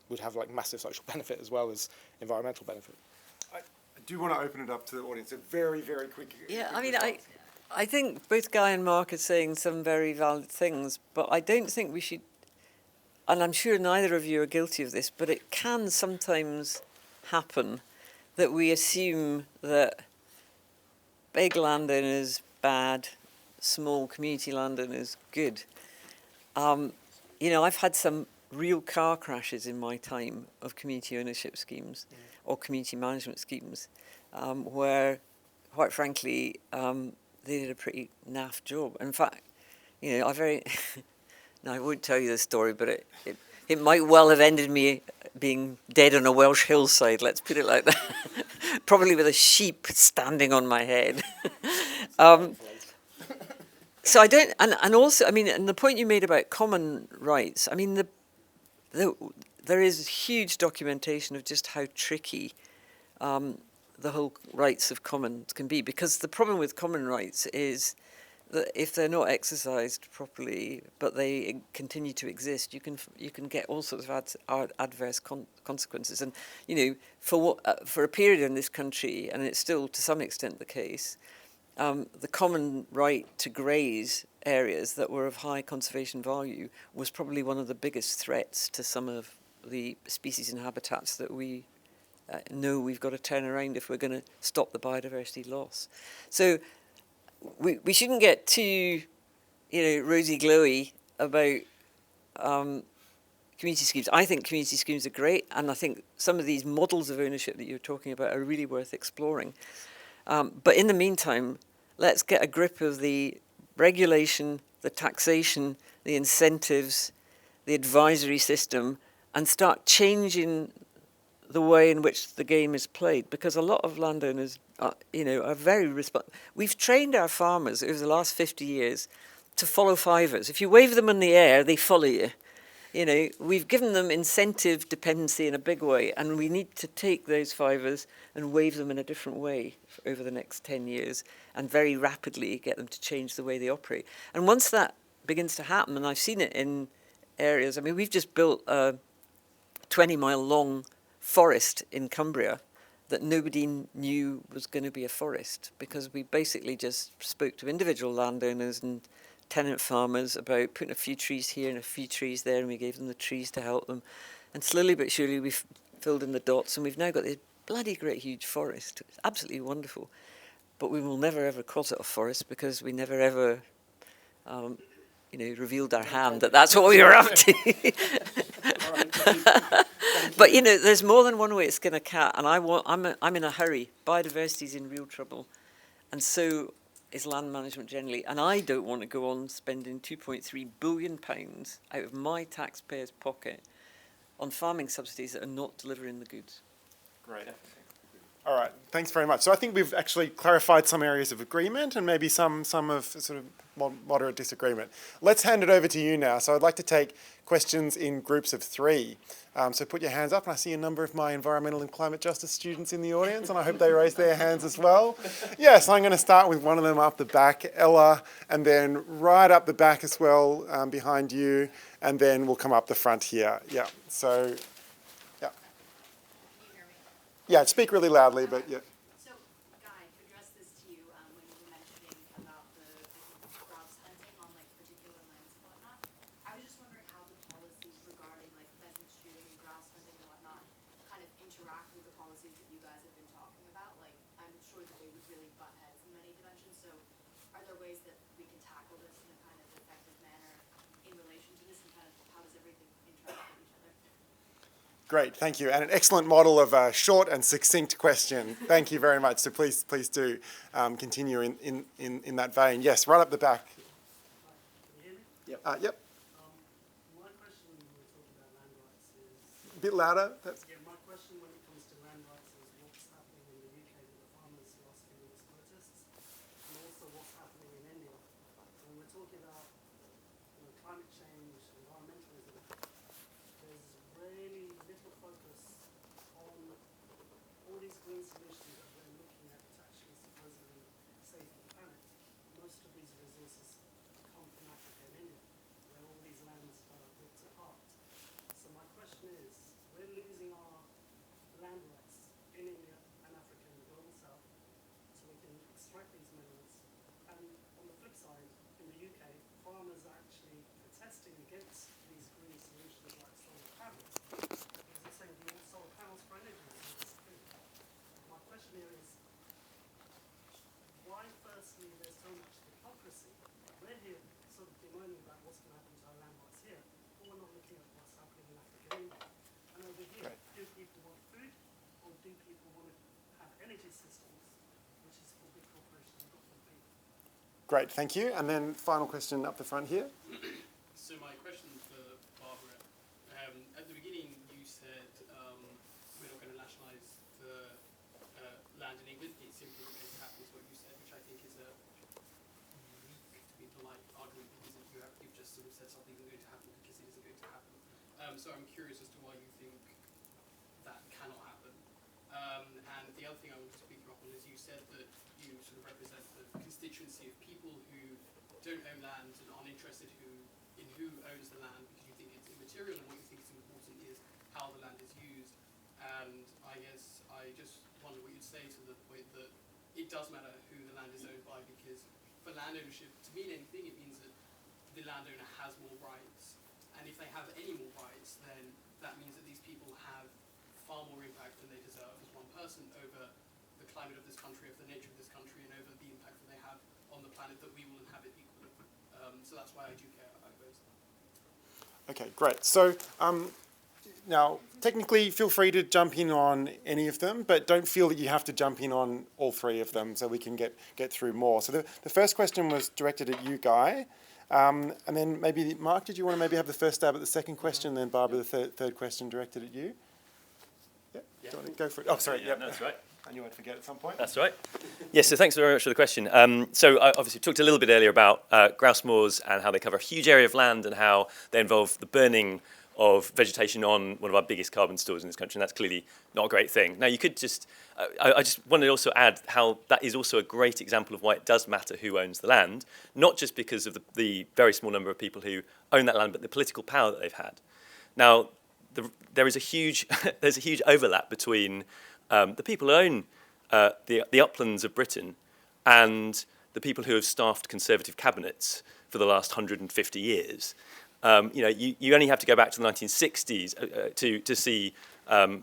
would have like massive social benefit as well as environmental benefit. I do want to open it up to the audience. A very, very quick. Yeah, quick I mean, response. I think both Guy and Mark are saying some very valid things, but I don't think we should, and I'm sure neither of you are guilty of this, but it can sometimes happen that we assume that big landowners bad, small community landowners good. You know, I've had some real car crashes in my time of community ownership schemes or community management schemes where, quite frankly, they did a pretty naff job. In fact, you know, now I won't tell you the story, but it might well have ended me being dead on a Welsh hillside, let's put it like that. Probably with a sheep standing on my head. So I don't, and also, I mean, and the point you made about common rights, I mean, there is huge documentation of just how tricky the whole rights of commons can be, because the problem with common rights is that if they're not exercised properly, but they continue to exist, you can get all sorts of adverse consequences. And you know, for a period in this country, and it's still to some extent the case, the common right to graze areas that were of high conservation value was probably one of the biggest threats to some of the species and habitats that we know we've got to turn around if we're going to stop the biodiversity loss. So we shouldn't get too, rosy glowy about community schemes. I think community schemes are great, and I think some of these models of ownership that you're talking about are really worth exploring. But in the meantime, let's get a grip of the regulation, the taxation, the incentives, the advisory system, and start changing the way in which the game is played. Because a lot of landowners, are very We've trained our farmers over the last 50 years to follow fivers. If you wave them in the air, they follow you. We've given them incentive dependency in a big way, and we need to take those fivers and wave them in a different way over the next 10 years and very rapidly get them to change the way they operate. And once that begins to happen, and I've seen it in areas, we've just built a 20-mile long forest in Cumbria that nobody knew was going to be a forest, because we basically just spoke to individual landowners and tenant farmers about putting a few trees here and a few trees there, and we gave them the trees to help them. And slowly but surely we've filled in the dots, and we've now got this bloody great huge forest. It's absolutely wonderful. But we will never ever cross it off forest, because we never ever revealed our hand that that's what we were up to. But there's more than one way to skin a cat, and I'm in a hurry. Biodiversity's in real trouble, and so is land management generally. And I don't want to go on spending £2.3 billion out of my taxpayers' pocket on farming subsidies that are not delivering the goods. Great. All right, thanks very much. So I think we've actually clarified some areas of agreement and maybe some of sort of moderate disagreement. Let's hand it over to you now. So I'd like to take questions in groups of 3. So put your hands up, and I see a number of my environmental and climate justice students in the audience, and I hope they raise their hands as well. Yes, I'm going to start with one of them up the back, Ella, and then right up the back as well, behind you, and then we'll come up the front here. Yeah, so... Yeah, speak really loudly, but yeah. So, Guy, to address this to you, when you were mentioning about the grouse hunting on particular lands and whatnot, I was just wondering how the policies regarding pheasant shooting and grouse hunting and whatnot kind of interact with the policies that you guys have been talking about. I'm sure that they would really butt heads in many dimensions. So, are there ways that we can tackle this in a kind of effective manner in relation to this, and kind of how does everything interact with each other? Great, thank you. And an excellent model of a short and succinct question. Thank you very much. So please do continue in that vein. Yes, right up the back. Can you hear me? Yep. My question when we're talking about land rights is... A bit louder. My question when it comes to land rights is what's happening in the UK with the farmers who are asking these protests, and also what's happening in India. When we're talking about climate change, environmentalism, there's really little focus on all these green solutions that we're looking at to actually supposedly save the planet. Most of these resources come from Africa and India, where all these lands are ripped apart. So my question is, we're losing our land rights in India and Africa and the global south, so we can extract these minerals. And on the flip side, in the UK, farmers are actually protesting against these green solutions like solar panels, because they're saying we want solar panels for energy. My question here is, why firstly there's so much hypocrisy? We're here sort of bemoaning about what's going to happen to our land rights here, but we're not looking at what's happening in Africa and India. And over here, do people want food, or do people want to have energy systems, which is for big corporations and not for people? Great, thank you. And then final question up the front here. So my question for Barbara, at the beginning you said we're not going to nationalise the land in England, it's simply not going to happen, is what you said, which I think is a weak, to be polite, argument, because you've just sort of said something isn't going to happen because it isn't going to happen. So I'm curious as to why you think that cannot happen. And the other thing I wanted to pick you up on is you said that you sort of represent the constituency of people who don't own land and aren't interested in who owns the land because you think it's immaterial, and what you think is important is how the land is used. And I guess I just wonder what you'd say to the point that it does matter who the land is owned by, because for land ownership to mean anything, it means that the landowner has more rights. And if they have any more rights, then that means that these people have far more impact than they deserve as one person over the climate of this country, over the nature of this country, and over the impact that they have on the So that's why I do care about those. Okay, great. So now, technically, feel free to jump in on any of them, but don't feel that you have to jump in on all three of them so we can get through more. So the first question was directed at you, Guy. And then maybe, Mark, did you want to maybe have the first stab at the second question, then Barbara, the third question directed at you? Yeah. Do you want to go for it? Oh, sorry. Yeah, that's right. I knew I'd forget at some point. That's right. Yes, so thanks very much for the question. So I obviously talked a little bit earlier about grouse moors and how they cover a huge area of land and how they involve the burning of vegetation on one of our biggest carbon stores in this country, and that's clearly not a great thing. Now, you could just, I just wanted to also add how that is also a great example of why it does matter who owns the land, not just because of the very small number of people who own that land, but the political power that they've had. Now, there is a huge, there's a huge overlap between the people who own the uplands of Britain and the people who have staffed Conservative cabinets for the last 150 years. You only have to go back to the 1960s to see Prime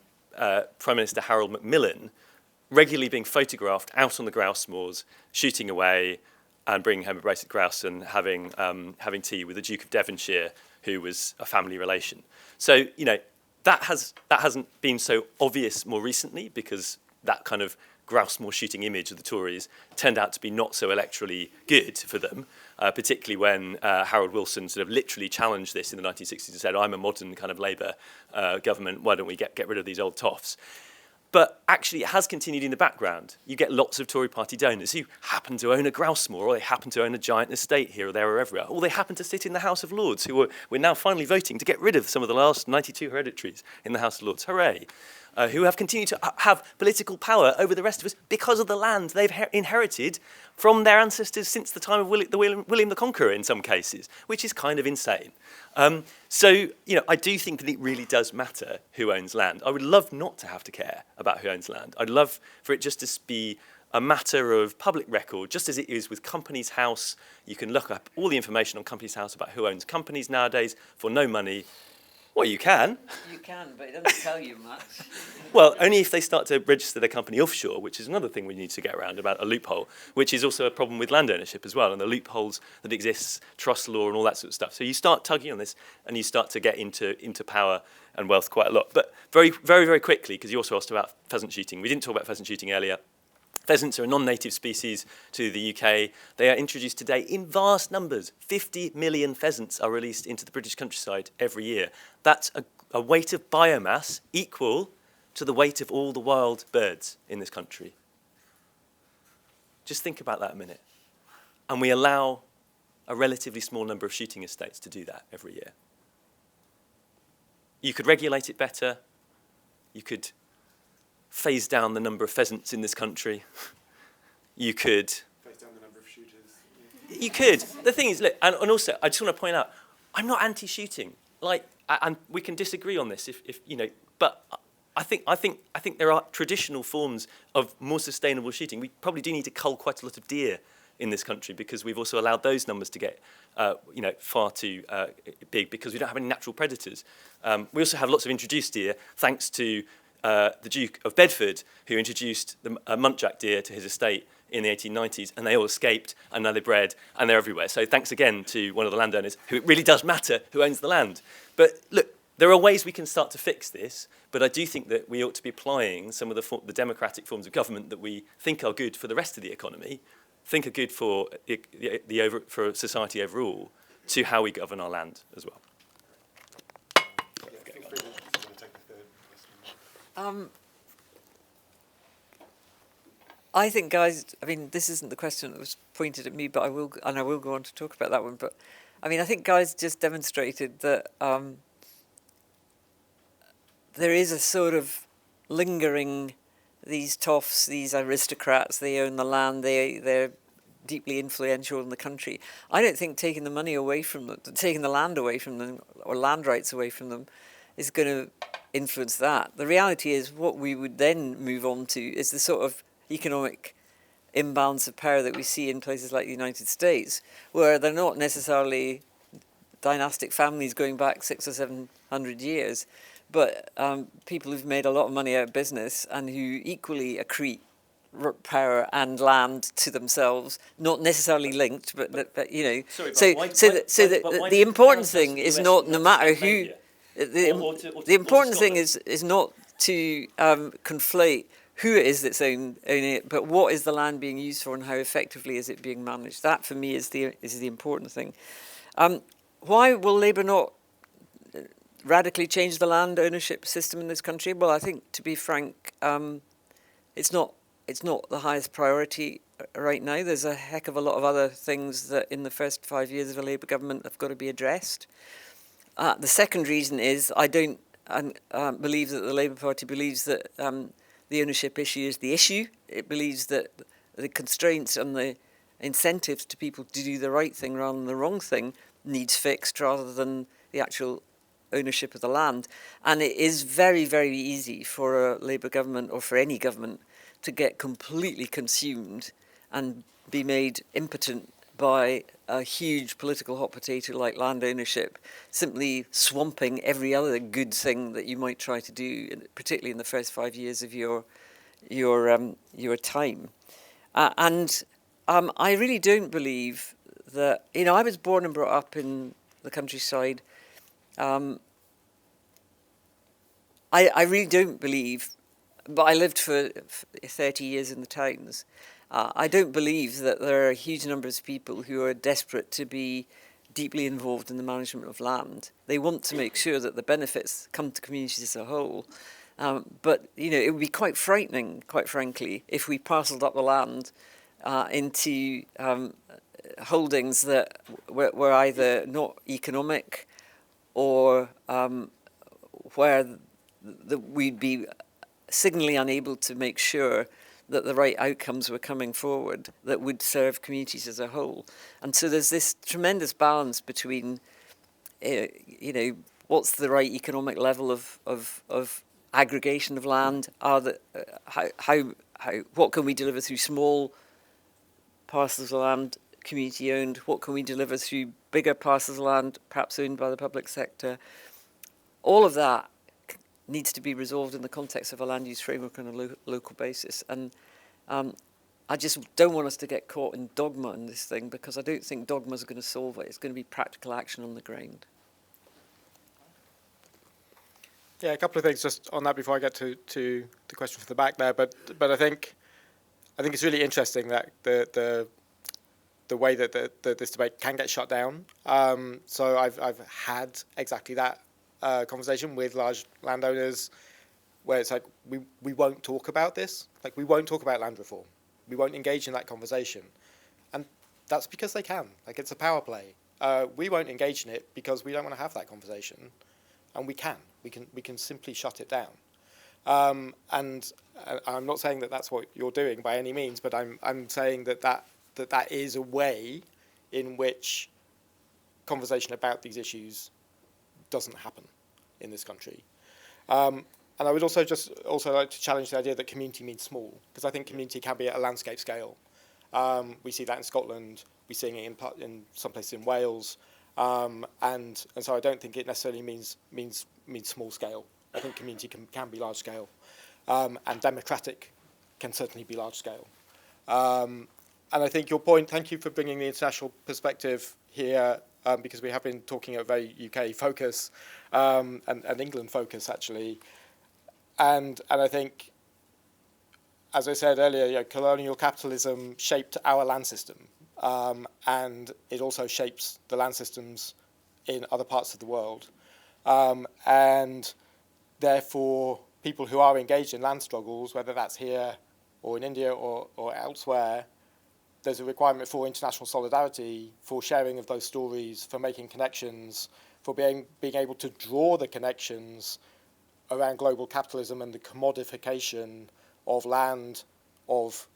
Minister Harold Macmillan regularly being photographed out on the grouse moors, shooting away and bringing home a brace of grouse and having tea with the Duke of Devonshire, who was a family relation. So, that hasn't been so obvious more recently because that kind of grouse moor shooting image of the Tories turned out to be not so electorally good for them, particularly when Harold Wilson sort of literally challenged this in the 1960s and said, I'm a modern kind of Labour government, why don't we get rid of these old toffs? But actually it has continued in the background. You get lots of Tory party donors who happen to own a grouse moor, or they happen to own a giant estate here or there or everywhere, or they happen to sit in the House of Lords, we're now finally voting to get rid of some of the last 92 hereditaries in the House of Lords. Hooray. Who have continued to have political power over the rest of us because of the land they've inherited from their ancestors since the time of William the Conqueror in some cases, which is kind of insane. So, I do think that it really does matter who owns land. I would love not to have to care about who owns land. I'd love for it just to be a matter of public record, just as it is with Companies House. You can look up all the information on Companies House about who owns companies nowadays for no money. Well, you can. You can, but it doesn't tell you much. Well, only if they start to register their company offshore, which is another thing we need to get around, about a loophole, which is also a problem with land ownership as well, and the loopholes that exist, trust law and all that sort of stuff. So you start tugging on this and you start to get into power and wealth quite a lot. But very, very, very quickly, because you also asked about pheasant shooting. We didn't talk about pheasant shooting earlier. Pheasants are a non-native species to the UK. They are introduced today in vast numbers. 50 million pheasants are released into the British countryside every year. That's a weight of biomass equal to the weight of all the wild birds in this country. Just think about that a minute. And we allow a relatively small number of shooting estates to do that every year. You could regulate it better. You could phase down the number of pheasants in this country. You could Phase down the number of shooters. You could. The thing is, look, and also, I just want to point out, I'm not anti-shooting. And we can disagree on this, if but I think there are traditional forms of more sustainable shooting. We probably do need to cull quite a lot of deer in this country because we've also allowed those numbers to get, far too big because we don't have any natural predators. We also have lots of introduced deer, thanks to the Duke of Bedford, who introduced the muntjac deer to his estate in the 1890s, and they all escaped, and now they're bred, and they're everywhere. So thanks again to one of the landowners, who it really does matter who owns the land. But look, there are ways we can start to fix this, but I do think that we ought to be applying some of the democratic forms of government that we think are good for the rest of the economy, think are good for for society overall, to how we govern our land as well. I think, guys, this isn't the question that was pointed at me, but I will go on to talk about that one. But, I think Guy's just demonstrated that there is a sort of lingering, these toffs, these aristocrats, they own the land, they're deeply influential in the country. I don't think taking the money away from them, taking the land away from them, or land rights away from them, is going to influence that. The reality is what we would then move on to is the sort of economic imbalance of power that we see in places like the United States, where they're not necessarily dynastic families going back 600 or 700 years, but people who've made a lot of money out of business and who equally accrete power and land to themselves, not necessarily linked, but you know. Sorry, but So why- so why- that so why- that but why the does important the thing Council is of not the no West matter not who. Scandinavia? The Or to important thing Scotland? is not to conflate who it is that's owning it, but what is the land being used for and how effectively is it being managed. That for me is the important thing. Why will Labour not radically change the land ownership system in this country? Well, I think, to be frank, it's not the highest priority right now. There's a heck of a lot of other things that in the first 5 years of a Labour government have got to be addressed. The second reason is I don't believe that the Labour Party believes that the ownership issue is the issue. It believes that the constraints and the incentives to people to do the right thing rather than the wrong thing needs fixed rather than the actual ownership of the land. And it is very, very easy for a Labour government or for any government to get completely consumed and be made impotent by a huge political hot potato like land ownership, simply swamping every other good thing that you might try to do, particularly in the first 5 years of your time. I really don't believe that, you know, I was born and brought up in the countryside. I really don't believe, but I lived for 30 years in the towns. I don't believe that there are huge numbers of people who are desperate to be deeply involved in the management of land. They want to make sure that the benefits come to communities as a whole. But, you know, it would be quite frightening, quite frankly, if we parcelled up the land into holdings that were either not economic or where we'd be signally unable to make sure that the right outcomes were coming forward that would serve communities as a whole. And so there's this tremendous balance between, you know, what's the right economic level of aggregation of land? What can we deliver through small parcels of land, community owned? What can we deliver through bigger parcels of land, perhaps owned by the public sector? All of that needs to be resolved in the context of a land use framework on a local basis. And I just don't want us to get caught in dogma in this thing, because I don't think dogma is going to solve it. It's going to be practical action on the ground. Yeah, a couple of things just on that before I get to the question from the back there. But I think it's really interesting that the way that this debate can get shut down. So I've had exactly that conversation with large landowners, where it's like we won't talk about this. Like, we won't talk about land reform. We won't engage in that conversation, and that's because they can. Like, it's a power play. We won't engage in it because we don't want to have that conversation, and we can simply shut it down. And I'm not saying that that's what you're doing by any means, but I'm saying that is a way in which conversation about these issues doesn't happen in this country. And I would also like to challenge the idea that community means small, because I think community can be at a landscape scale. We see that in Scotland. We're seeing it in some places in Wales, and so I don't think it necessarily means small scale. I think community can be large scale, and democratic can certainly be large scale. And I think your point. Thank you for bringing the international perspective here, because we have been talking a very UK focus and England focus actually. And I think, as I said earlier, you know, colonial capitalism shaped our land system, and it also shapes the land systems in other parts of the world. And therefore, people who are engaged in land struggles, whether that's here or in India or elsewhere, there's a requirement for international solidarity, for sharing of those stories, for making connections, for being able to draw the connections around global capitalism and the commodification of land, of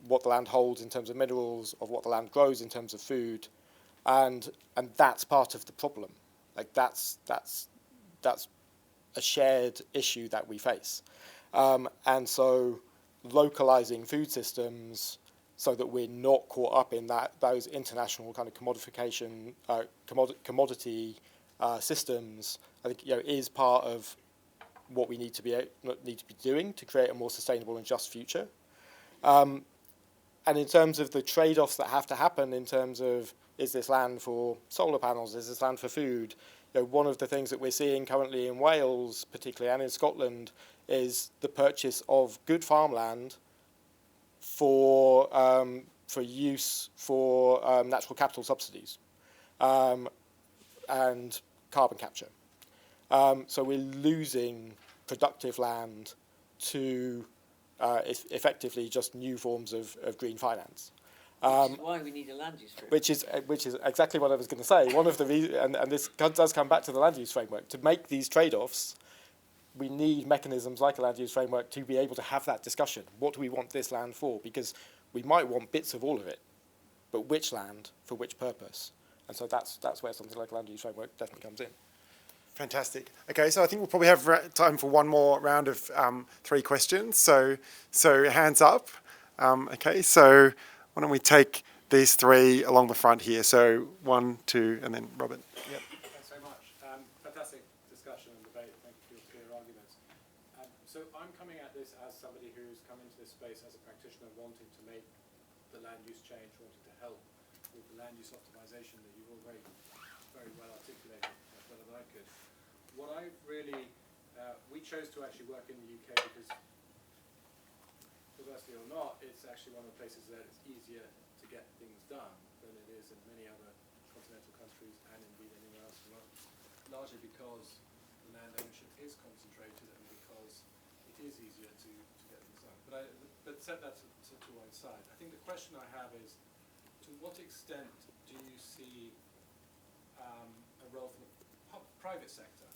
what the land holds in terms of minerals, of what the land grows in terms of food, and that's part of the problem. Like, that's a shared issue that we face, and so localizing food systems so that we're not caught up in those international kind of commodification, commodity systems, I think, you know, is part of what we need to be doing to create a more sustainable and just future. And in terms of the trade-offs that have to happen in terms of, is this land for solar panels, is this land for food? One of the things that we're seeing currently in Wales, particularly, and in Scotland, is the purchase of good farmland for use for natural capital subsidies and carbon capture. So we're losing productive land to effectively just new forms of green finance. Which is why we need a land use framework. Which is exactly what I was going to say. One of the reasons, and this does come back to the land use framework, to make these trade-offs, we need mechanisms like a land use framework to be able to have that discussion. What do we want this land for? Because we might want bits of all of it, but which land for which purpose? And so that's where something like a land use framework definitely comes in. Fantastic. Okay, so I think we'll probably have time for one more round of 3 questions. So hands up. Okay, so why don't we take these 3 along the front here? So 1, 2, and then Robert. Yep. Thanks very much. Fantastic discussion and debate. Thank you for your clear arguments. So I'm coming at this as somebody who's come into this space as a practitioner wanting to make the land use change, wanting to help with the land use optimization that you've all very well articulated, as well as I could. What I really, we chose to actually work in the UK because, perversely or not, it's actually one of the places that it's easier to get things done than it is in many other continental countries and indeed anywhere else in the world, largely because the land ownership is concentrated and because it is easier to get things done. But set that to one side. I think the question I have is, to what extent do you see a role for the private sector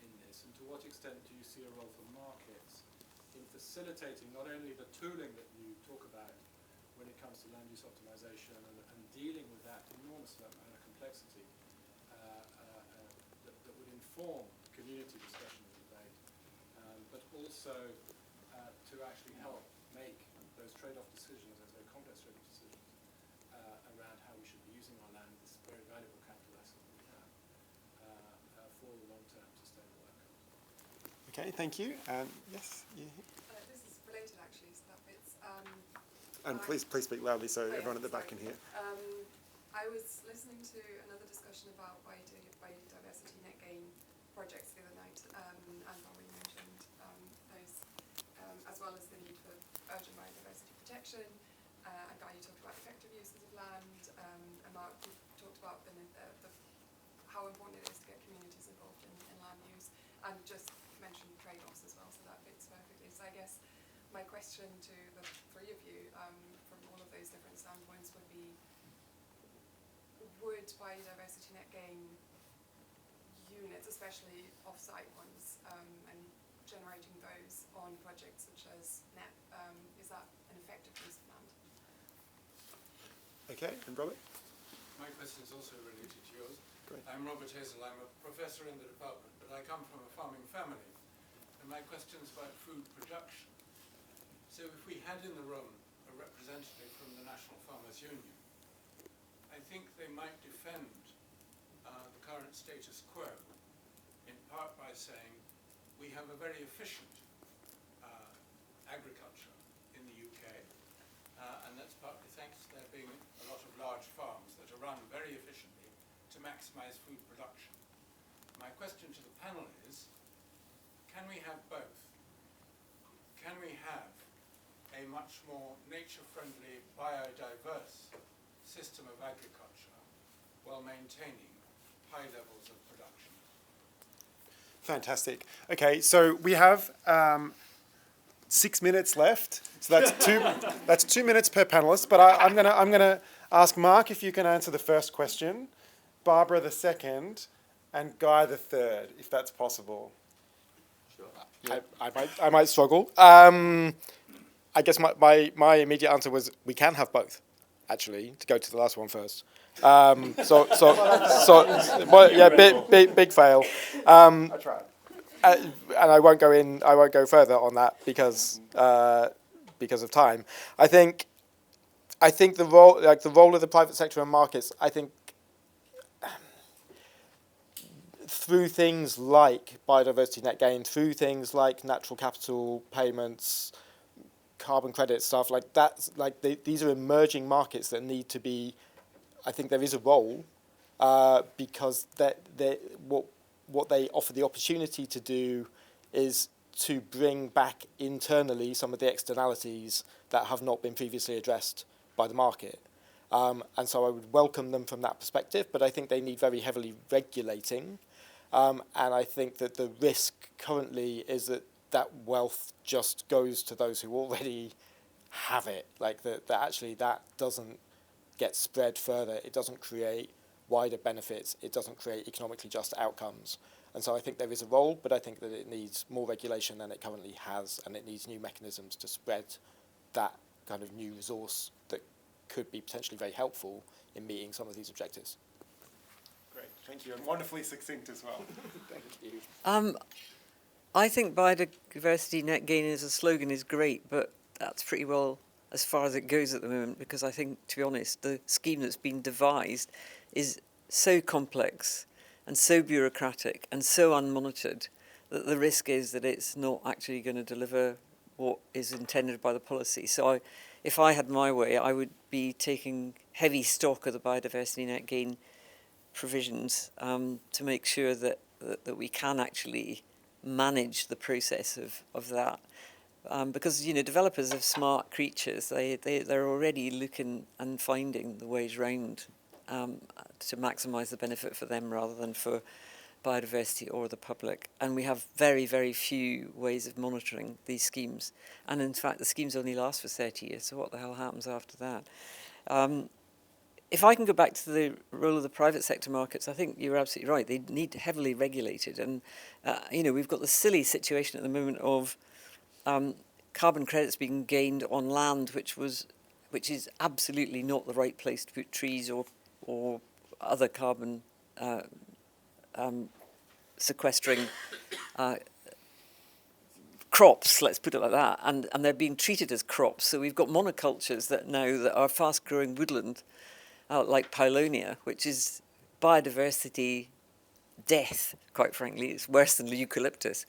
in this, and to what extent do you see a role for markets in facilitating not only the tooling that you talk about when it comes to land use optimization and dealing with that enormous amount of complexity that would inform community discussion and debate, but also to actually help make those trade-off decisions, those very complex trade-off decisions around how we should be using our land, this very valuable capital asset that we have, for the long-term sustainable outcomes. Okay, thank you. Yes. Yeah. This is related actually, so that fits. And please speak loudly so everyone at the back can hear. I was listening to another discussion about biodiversity net gain projects the other night, and Barbara mentioned those, as well as the need for urgent biodiversity protection. And Guy, you talked about effective uses of land, and Mark, you talked about how important it is to get communities involved in land use, and just mentioned trade-offs as well, so that fits perfectly. So I guess my question to the 3 of you, from all of those different standpoints, would be, would biodiversity net gain units, especially off-site ones, and generating those on projects such as NEP, is that an effective use of land? Okay, and Robert? My question is also related to yours. Great. I'm Robert Hazel. I'm a professor in the department, but I come from a farming family, and my question is about food production. So if we had in the room a representative from the National Farmers Union, I think they might defend the current status quo, in part by saying we have a very efficient agriculture in the UK, and that's partly thanks to there being a lot of large farms that are run very efficiently to maximize food production. My question to the panel is, can we have both? Can we have a much more nature-friendly, biodiverse system of agriculture while maintaining high levels of production? Fantastic. Okay, so we have 6 minutes left. So that's 2 minutes per panelist. But I'm gonna ask Mark if you can answer the first question, Barbara the second, and Guy the third, if that's possible. Sure. I might struggle. I guess my immediate answer was we can have both, actually, to go to the last one first. Well, yeah, big fail. I tried. And I won't go further on that because of time. I think the role of the private sector and markets, I think through things like biodiversity net gain, through things like natural capital payments, carbon credit stuff, like that's like these are emerging markets that need to be. I think there is a role because what they offer the opportunity to do is to bring back internally some of the externalities that have not been previously addressed by the market. And so I would welcome them from that perspective, but I think they need very heavily regulating. And I think that the risk currently is that that wealth just goes to those who already have it, like that actually that doesn't get spread further, it doesn't create wider benefits, it doesn't create economically just outcomes. And so I think there is a role, but I think that it needs more regulation than it currently has, and it needs new mechanisms to spread that kind of new resource that could be potentially very helpful in meeting some of these objectives. Great, thank you, and wonderfully succinct as well. Thank you. I think biodiversity net gain as a slogan is great, but that's pretty well as far as it goes at the moment, because I think, to be honest, the scheme that's been devised is so complex and so bureaucratic and so unmonitored that the risk is that it's not actually going to deliver what is intended by the policy. So if I had my way, I would be taking heavy stock of the biodiversity net gain provisions to make sure that we can actually manage the process of that. Because, you know, developers are smart creatures. They're already looking and finding the ways round to maximise the benefit for them rather than for biodiversity or the public. And we have very, very few ways of monitoring these schemes. And in fact, the schemes only last for 30 years, so what the hell happens after that? If I can go back to the role of the private sector markets, I think you're absolutely right. They need heavily regulated. And, you know, we've got the silly situation at the moment of carbon credits being gained on land which is absolutely not the right place to put trees or other carbon sequestering crops, let's put it like that, and they're being treated as crops. So we've got monocultures that are fast-growing woodland, like Pylonia, which is biodiversity death, quite frankly. It's worse than the eucalyptus.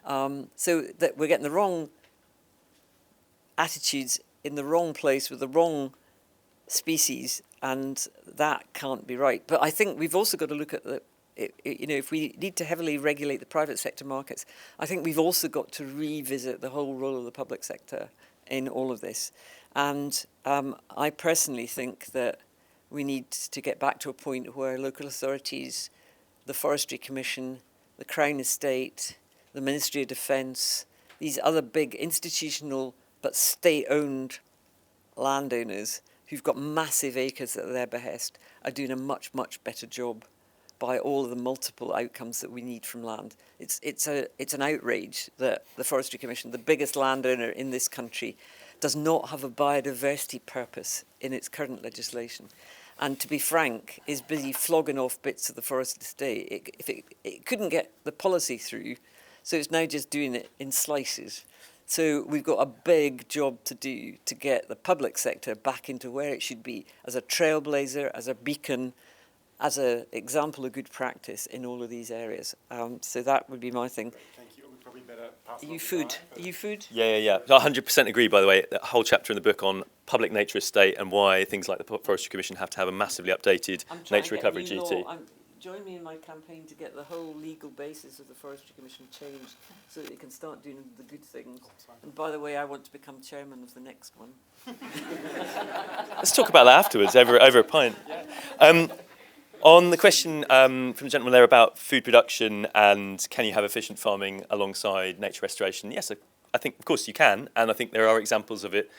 So that we're getting the wrong attitudes in the wrong place with the wrong species, and that can't be right. But I think we've also got to look at you know, if we need to heavily regulate the private sector markets, I think we've also got to revisit the whole role of the public sector in all of this. And I personally think that we need to get back to a point where local authorities, the Forestry Commission, the Crown Estate, the Ministry of Defence, these other big institutional but state-owned landowners who've got massive acres at their behest are doing a much, much better job by all of the multiple outcomes that we need from land. It's an outrage that the Forestry Commission, the biggest landowner in this country, does not have a biodiversity purpose in its current legislation. And to be frank, is busy flogging off bits of the forest estate. It couldn't get the policy through, so it's now just doing it in slices. So we've got a big job to do to get the public sector back into where it should be, as a trailblazer, as a beacon, as an example of good practice in all of these areas. So that would be my thing. Thank you. We probably better pass on Are you to food? Brian, Are you food? Yeah. I 100% agree, by the way. The whole chapter in the book on public nature estate and why things like the Forestry Commission have to have a massively updated nature recovery duty. Join me in my campaign to get the whole legal basis of the Forestry Commission changed so that it can start doing the good things. And by the way, I want to become chairman of the next one. Let's talk about that afterwards, over a pint. On the question from the gentleman there about food production and can you have efficient farming alongside nature restoration, yes, I think, of course, you can. And I think there are examples of it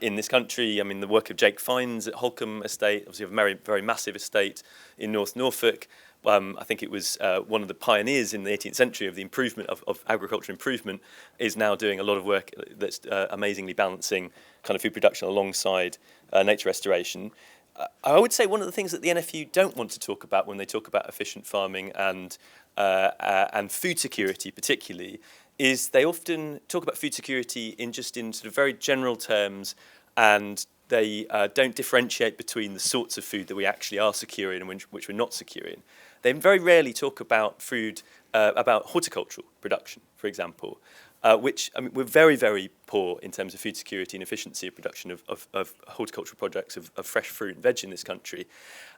in this country. I mean, the work of Jake Fines at Holcombe Estate, obviously a very, very massive estate in North Norfolk. I think it was one of the pioneers in the 18th century of the improvement of agriculture improvement, is now doing a lot of work that's amazingly balancing kind of food production alongside nature restoration. I would say one of the things that the NFU don't want to talk about when they talk about efficient farming and food security particularly is they often talk about food security in sort of very general terms, and they don't differentiate between the sorts of food that we actually are securing and which we're not securing. They very rarely talk about food, about horticultural production, for example. which, I mean, we're very, very poor in terms of food security and efficiency of production of horticultural projects of fresh fruit and veg in this country.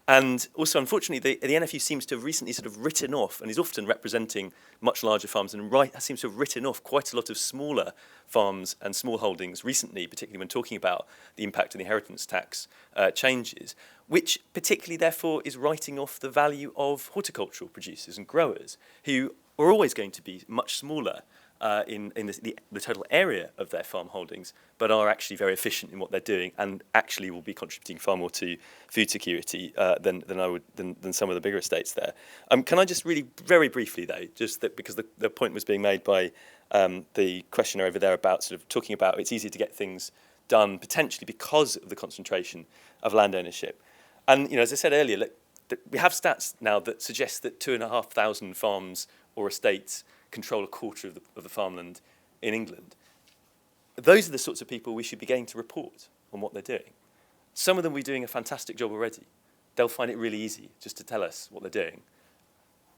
And also, unfortunately, the NFU seems to have recently sort of written off, and is often representing much larger farms, and seems to have written off quite a lot of smaller farms and small holdings recently, particularly when talking about the impact of the inheritance tax changes, which particularly, therefore, is writing off the value of horticultural producers and growers, who are always going to be much smaller in the total area of their farm holdings, but are actually very efficient in what they're doing, and actually will be contributing far more to food security than some of the bigger estates there. Can I just really very briefly though, just that because the point was being made by the questioner over there about sort of talking about it's easier to get things done potentially because of the concentration of land ownership, and you know, as I said earlier, look, we have stats now that suggest that 2,500 farms or estates control a quarter of the farmland in England. Those are the sorts of people we should be getting to report on what they're doing. Some of them will be doing a fantastic job already. They'll find it really easy just to tell us what they're doing.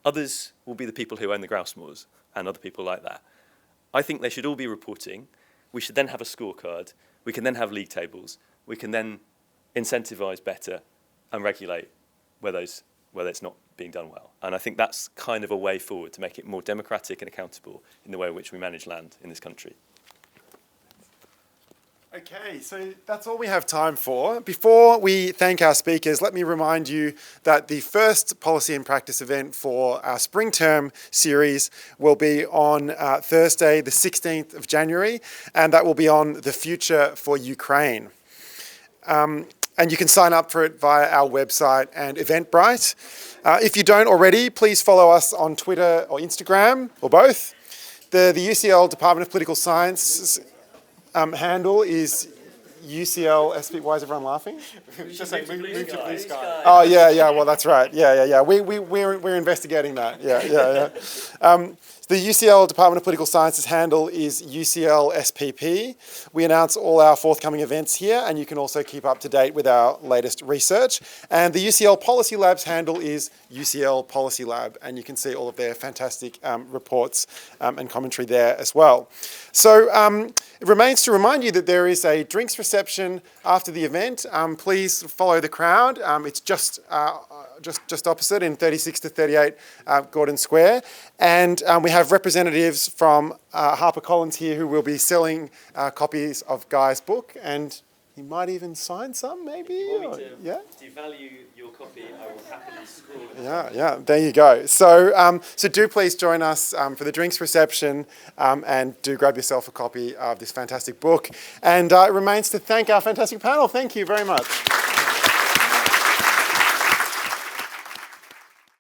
Others will be the people who own the grouse moors and other people like that. I think they should all be reporting. We should then have a scorecard. We can then have league tables. We can then incentivise better and regulate where it's not being done well. And I think that's kind of a way forward to make it more democratic and accountable in the way in which we manage land in this country. Okay, so that's all we have time for. Before we thank our speakers, let me remind you that the first Policy and Practice event for our spring term series will be on Thursday, the 16th of January, and that will be on the future for Ukraine. And you can sign up for it via our website and Eventbrite. If you don't already, please follow us on Twitter or Instagram, or both. The UCL Department of Political Science handle is UCL SP. Why is everyone laughing? Just like move to blue sky. Oh, yeah, well, that's right. Yeah. We're investigating that. Yeah. The UCL Department of Political Sciences handle is UCL SPP. We announce all our forthcoming events here, and you can also keep up to date with our latest research. And the UCL Policy Lab's handle is UCL Policy Lab, and you can see all of their fantastic reports and commentary there as well. So it remains to remind you that there is a drinks reception after the event. Please follow the crowd. It's just opposite in 36 to 38 Gordon Square. And we have representatives from HarperCollins here who will be selling copies of Guy's book, and he might even sign some, maybe? If you want me to devalue your copy, I will happily scroll it. Yeah, there you go. So, so do please join us for the drinks reception, and do grab yourself a copy of this fantastic book. And it remains to thank our fantastic panel. Thank you very much.